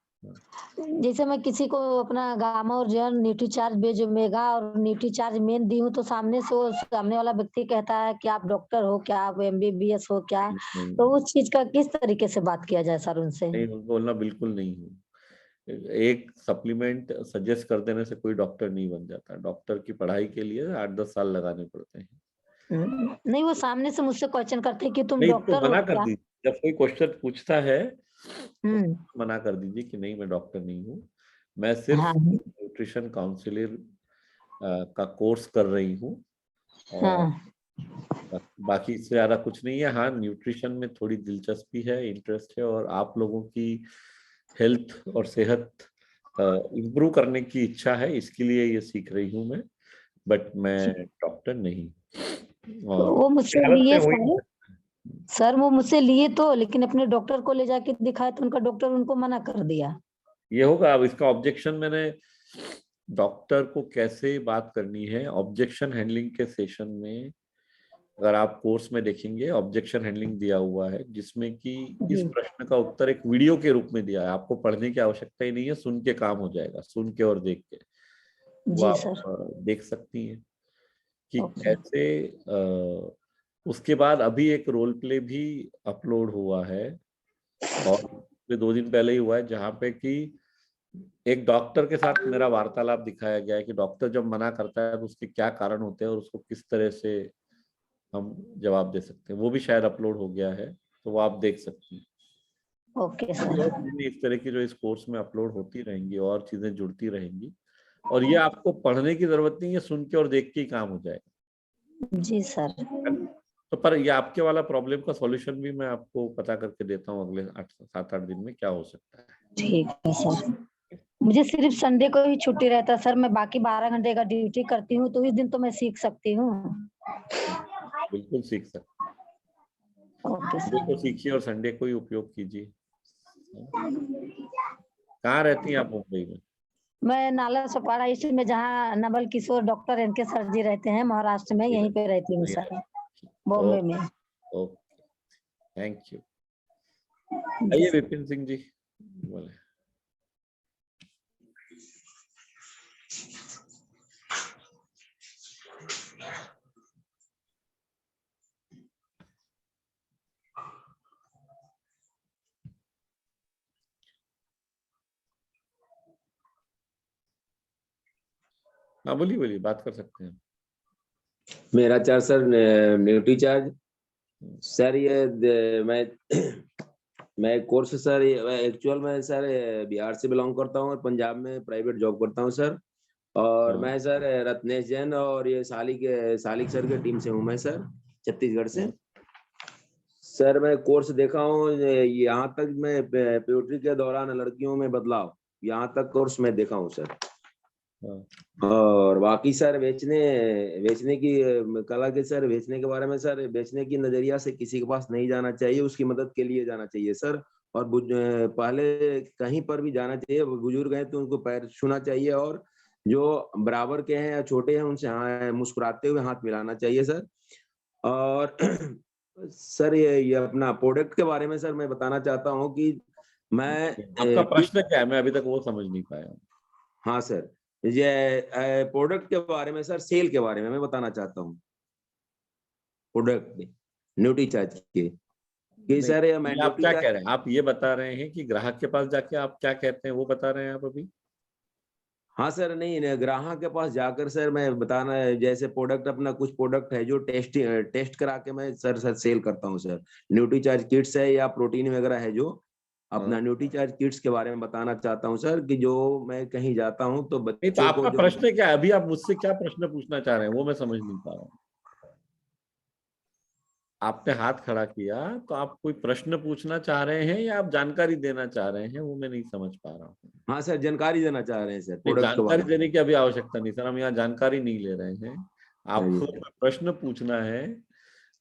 जैसे मैं किसी को अपना गामा और जन न्यूट्रीचार्ज बेज ओमेगा और न्यूट्रीचार्ज मेन दी हूँ तो सामने से वो सामने वाला व्यक्ति कहता है कि आप डॉक्टर हो क्या, आप एमबीबीएस हो क्या, नहीं, तो उस चीज का किस तरीके से बात किया जाए सर उनसे? नहीं बोलना बिल्कुल नहीं है। एक सप्लीमेंट सजेस्ट कर देने से कोई डॉक्टर नहीं बन जाता। डॉक्टर की पढ़ाई के लिए 8-10 साल लगाने पड़ते हैं। नहीं, वो सामने से मुझसे क्वेश्चन करते हैं कि तुम नहीं तो डॉक्टर हो मना कर क्या? दीजिए, जब कोई क्वेश्चन पूछता है तो हम्म। मना कर दीजिए कि नहीं मैं डॉक्टर नहीं हूँ, मैं सिर्फ हाँ न्यूट्रिशन काउंसलर का कोर्स कर रही हूँ और हाँ। बाकी इससे ज्यादा कुछ नहीं है। हाँ, न्यूट्रिशन में थोड़ी दिलचस्पी है, इंटरेस्ट है, और आप लोगों की हेल्थ और सेहत इम्प्रूव करने की इच्छा है, इसके लिए ये सीख रही हूँ मैं, बट मैं डॉक्टर नहीं। और वो मुझसे हालत लिए में वही सर वो मुझसे लिए तो, लेकिन अपने डॉक्टर को ले जाके दिखाया तो उनका डॉक्टर उनको मना कर दिया। ये होगा। अब इसका ऑब्जेक्शन मैंने डॉक्टर को कैसे बात करनी है, ऑब्जेक्शन हैंडलिंग के सेशन में अगर आप कोर्स में देखेंगे ऑब्जेक्शन हैंडलिंग दिया हुआ है, जिसमें कि इस जी प्रश्न का उत्तर एक वीडियो के रूप में दिया है। आपको पढ़ने की आवश्यकता ही नहीं है, सुन के काम हो जाएगा, सुन के और देख के। वो जी आप सर। देख सकती हैं कि ओके। कैसे उसके बाद अभी एक रोल प्ले भी अपलोड हुआ है, और 2 दिन पहले ही हुआ है, जहाँ पे कि एक डॉक्टर के साथ मेरा वार्तालाप दिखाया गया है कि डॉक्टर जब मना करता है तो उसके क्या कारण होते हैं और उसको किस तरह से हम जवाब दे सकते हैं। वो भी शायद अपलोड हो गया है, तो वो आप देख सकती हैं। ओके और सर। चीजें इस तरह की जो इस कोर्स में अपलोड होती रहेंगी और चीजें जुड़ती रहेंगी, और ये आपको पढ़ने की जरूरत नहीं है, सुन के और देख के ही काम हो जाएगा। जी सर। तो पर ये आपके वाला प्रॉब्लम का सॉल्यूशन भी मैं आपको पता करके देता हूँ अगले 7-8 दिन में क्या हो सकता है। ठीक है सर। मुझे सिर्फ संडे को ही छुट्टी रहता है सर, मैं बाकी 12 घंटे का ड्यूटी करती हूँ तो इस दिन तो मैं सीख सकती हूँ। बिल्कुल सीख सकते ओके हैं, सर। को सीखिए और संडे को ही उपयोग कीजिए। कहाँ रहती हैं आप मुंबई में? मैं नाला सपाड़ा ईस्ट में, जहाँ Naval Kishore doctor N K sir जी रहते हैं महाराष्ट्र में, यहीं पे रहती हूँ सर, बॉम्बे में। Okay, thank you. जी आइए सर। विपिन सिंह जी बोले। हाँ बोलिए बोलिए, बात कर सकते हैं। मेरा charge sir nutri charge sir, ये मैं कोर्स सर, एक्चुअल में सर बिहार से बिलोंग करता हूँ और पंजाब में प्राइवेट जॉब करता हूँ सर। और मैं सर रत्नेश जैन और ये सालिक सर के टीम से हूँ मैं सर, छत्तीसगढ़ से। सर मैं कोर्स देखा हूँ, यहाँ तक मैं प्यूबर्टी के दौरान लड़कियों में बदलाव, यहाँ तक कोर्स मैं देखा हूँ सर। और बाकी सर बेचने की कला के सर, बेचने के बारे में सर, बेचने की नजरिया से किसी के पास नहीं जाना चाहिए, उसकी मदद के लिए जाना चाहिए सर। और पहले कहीं पर भी जाना चाहिए, बुजुर्ग हैं तो उनको पैर छूना चाहिए, और जो बराबर के हैं या छोटे हैं उनसे मुस्कुराते हुए हाथ मिलाना चाहिए सर। और सर ये अपना प्रोडक्ट के बारे में सर मैं बताना चाहता हूँ कि मैं आपका प्रश्न क्या है? मैं अभी तक वो समझ नहीं पाया। हाँ सर, ये प्रोडक्ट के बारे में सर, सेल के बारे में मैं बताना चाहता हूँ, प्रोडक्ट न्यूट्री चार्ज के कि सर ये मैं आप न्यूट्री क्या चार्ज। कह रहे हैं? आप ये बता रहे हैं कि ग्राहक के पास जाके आप क्या कहते हैं वो बता रहे हैं आप अभी? हाँ सर, नहीं ग्राहक के पास जाकर सर मैं बताना है, जैसे प्रोडक्ट अपना कुछ प्रोडक्ट है जो टेस्ट करा के मैं सर सेल करता हूँ सर। न्यूट्री चार्ज किट्स है या प्रोटीन वगैरह है, जो अपना न्यूट्री चार्ज किट्स के बारे में बताना चाहता हूँ सर, कि जो मैं कहीं जाता हूँ तो नहीं तो बच्चों को आपका जो प्रश्न क्या है? अभी आप मुझसे क्या प्रश्न पूछना चाह रहे हैं वो मैं समझ नहीं पा रहा हूँ। आपने हाथ खड़ा किया तो आप कोई प्रश्न पूछना चाह रहे हैं या आप जानकारी देना चाह रहे हैं, वो मैं नहीं समझ पा रहा हूँ। हाँ सर, जानकारी देना चाह रहे हैं सर नहीं, प्रोडक्ट के जानकारी बारे में। देने की अभी आवश्यकता नहीं सर, हम यहाँ जानकारी नहीं ले रहे हैं। हाँ जी आपको सर। प्रश्न पूछना है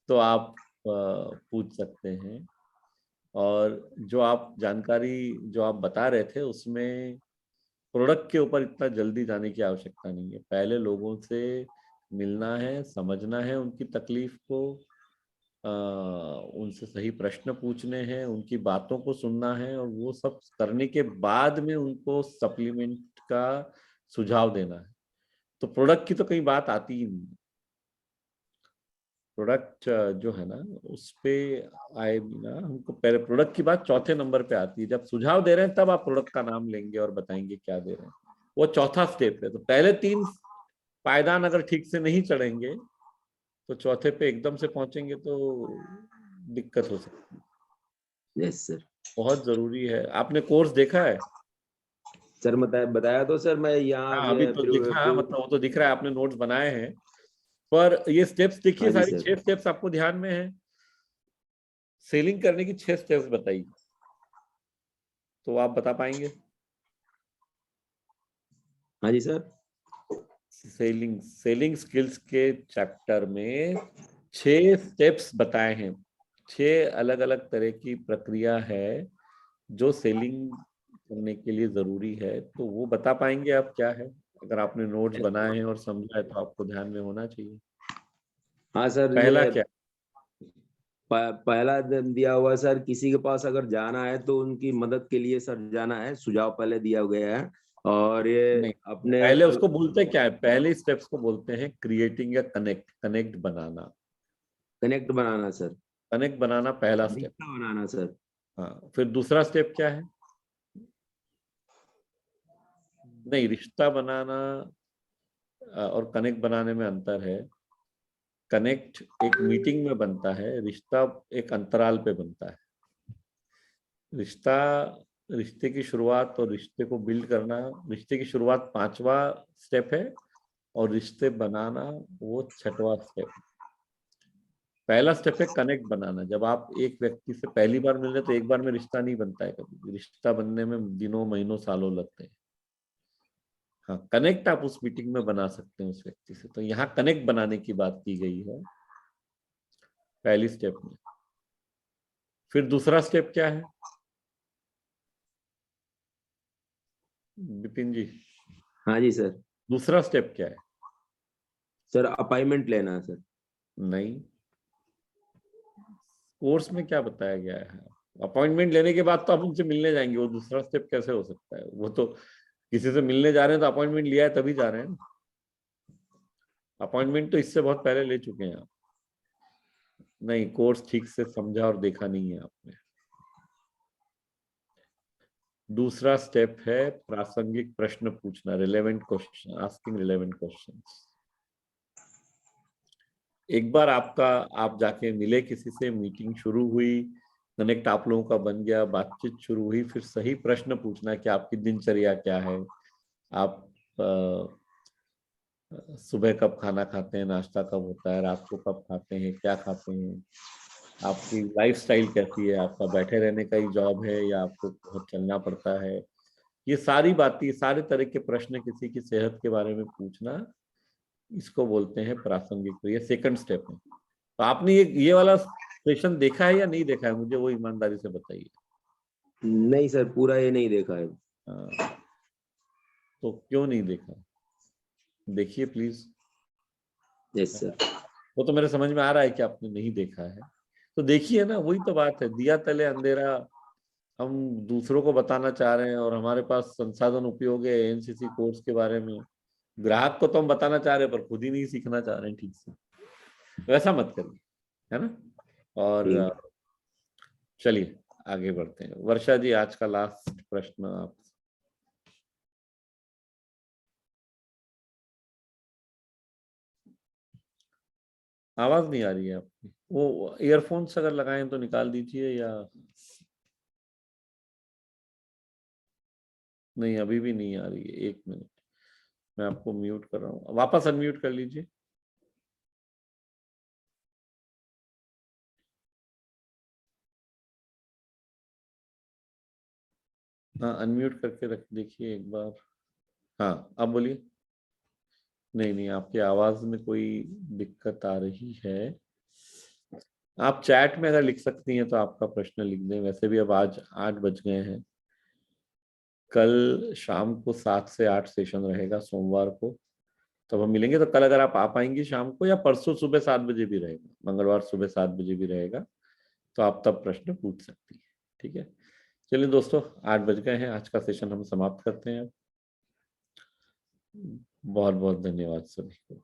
तो आप पूछ सकते हैं। और जो आप जानकारी जो आप बता रहे थे उसमें प्रोडक्ट के ऊपर इतना जल्दी जाने की आवश्यकता नहीं है। पहले लोगों से मिलना है, समझना है उनकी तकलीफ को, उनसे सही प्रश्न पूछने हैं, उनकी बातों को सुनना है, और वो सब करने के बाद में उनको सप्लीमेंट का सुझाव देना है। तो प्रोडक्ट की तो कहीं बात आती ही नहीं। प्रोडक्ट जो है ना उस पे आए बिना हमको पहले प्रोडक्ट की बात चौथे नंबर पे आती है। जब सुझाव दे रहे हैं तब आप प्रोडक्ट का नाम लेंगे और बताएंगे क्या दे रहे हैं, वो चौथा स्टेप है। तो पहले 3 पायदान अगर ठीक से नहीं चढ़ेंगे तो चौथे पे एकदम से पहुंचेंगे तो दिक्कत हो सकती है। Yes sir. बहुत जरूरी है। आपने कोर्स देखा है? सर बताया तो सर, मैं यहाँ हाँ, अभी तो दिखा, मतलब वो तो दिख रहा है, आपने नोट्स बनाए हैं, पर ये स्टेप्स देखिए, हाँ जी सारी सर। 6 स्टेप्स आपको ध्यान में है। सेलिंग करने की 6 स्टेप्स बताइए, तो आप बता पाएंगे? हाँ जी सर। सेलिंग स्किल्स के चैप्टर में 6 स्टेप्स बताए हैं। 6 अलग अलग तरह की प्रक्रिया है जो सेलिंग करने के लिए जरूरी है। तो वो बता पाएंगे आप क्या है? अगर आपने नोट्स बनाए हैं और समझा है तो आपको ध्यान में होना चाहिए। हाँ सर, पहला ये क्या? पहला दिया हुआ सर, किसी के पास अगर जाना है तो उनकी मदद के लिए सर जाना है, सुझाव पहले दिया गया है। और ये नहीं, अपने पहले उसको बोलते क्या है? पहले स्टेप्स को बोलते हैं क्रिएटिंग या कनेक्ट बनाना। कनेक्ट बनाना सर, कनेक्ट बनाना पहला स्टेप। रिश्ता बनाना सर। हाँ, फिर दूसरा स्टेप क्या है? नहीं, रिश्ता बनाना और कनेक्ट बनाने में अंतर है। कनेक्ट एक मीटिंग में बनता है, रिश्ता एक अंतराल पे बनता है। रिश्ता, रिश्ते की शुरुआत और रिश्ते को बिल्ड करना, रिश्ते की शुरुआत 5वां स्टेप है और रिश्ते बनाना वो 6वां स्टेप है। पहला स्टेप है कनेक्ट बनाना। जब आप एक व्यक्ति से पहली बार मिल रहे हैं तो एक बार में रिश्ता नहीं बनता है, कभी रिश्ता बनने में दिनों महीनों सालों लगते हैं। हाँ, कनेक्ट आप उस मीटिंग में बना सकते हैं उस व्यक्ति से। तो यहाँ कनेक्ट बनाने की बात की गई है पहली स्टेप में। फिर दूसरा स्टेप क्या है विपिन जी? हाँ जी सर। दूसरा स्टेप क्या है? सर अपॉइंटमेंट लेना है सर। नहीं, कोर्स में क्या बताया गया है? अपॉइंटमेंट लेने के बाद तो आप उनसे मिलने जाएंगे, वो दूसरा स्टेप कैसे हो सकता है? वो तो किसी से मिलने जा रहे हैं तो अपॉइंटमेंट लिया है तभी जा रहे हैं। अपॉइंटमेंट तो इससे बहुत पहले ले चुके हैं आप। नहीं, कोर्स ठीक से समझा और देखा नहीं है आपने। दूसरा स्टेप है प्रासंगिक प्रश्न पूछना, relevant question, asking relevant questions. एक बार आप जाके मिले किसी से, मीटिंग शुरू हुई, कनेक्ट आप लोगों का बन गया, बातचीत शुरू हुई, फिर सही प्रश्न पूछना कि आपकी दिनचर्या क्या है, आप सुबह कब खाना खाते हैं, नाश्ता कब होता है, रात को कब खाते हैं, क्या खाते हैं, आपकी लाइफस्टाइल कैसी है, आपका बैठे रहने का ही जॉब है या आपको बहुत चलना पड़ता है। ये सारी बातें, सारे तरह के प्रश्न किसी की सेहत के बारे में पूछना, इसको बोलते हैं प्रासंगिक। तो ये सेकंड स्टेप है। तो आपने ये वाला सेशन देखा है या नहीं देखा है? मुझे वो ईमानदारी से बताइए। नहीं सर, पूरा ये नहीं देखा है। तो क्यों नहीं देखा? देखिए प्लीज। Yes sir. वो तो मेरे समझ में आ रहा है कि आपने नहीं देखा है, तो देखिए ना। वही तो बात है, दिया तले अंधेरा। हम दूसरों को बताना चाह रहे हैं और हमारे पास संसाधन उपयोग है एनसीसी कोर्स के बारे में। ग्राहक को तो हम बताना चाह रहे हैं पर खुद ही नहीं सीखना चाह रहे हैं ठीक से। वैसा मत करिए, है ना। और चलिए आगे बढ़ते हैं। वर्षा जी, आज का लास्ट प्रश्न आप। आवाज नहीं आ रही है आपकी। वो ईयरफोन्स अगर लगाएं तो निकाल दीजिए, या नहीं अभी भी नहीं आ रही है। 1 मिनट, मैं आपको म्यूट कर रहा हूँ, वापस अनम्यूट कर लीजिए। हाँ, अनम्यूट करके रख देखिए एक बार। हाँ, अब बोलिए। नहीं नहीं, आपकी आवाज में कोई दिक्कत आ रही है। आप चैट में अगर लिख सकती हैं तो आपका प्रश्न लिख दें। वैसे भी अब आज 8 बज गए हैं। कल शाम को 7 से 8 सेशन रहेगा सोमवार को। तब हम मिलेंगे। तो कल अगर आप आ पाएंगी शाम को, या परसों सुबह 7 बजे भी रहेगा, मंगलवार सुबह 7 बजे भी रहेगा, तो आप तब प्रश्न पूछ सकती हैं। ठीक है, चलिए दोस्तों 8 बज गए हैं, आज का सेशन हम समाप्त करते हैं। बहुत बहुत धन्यवाद सभी को।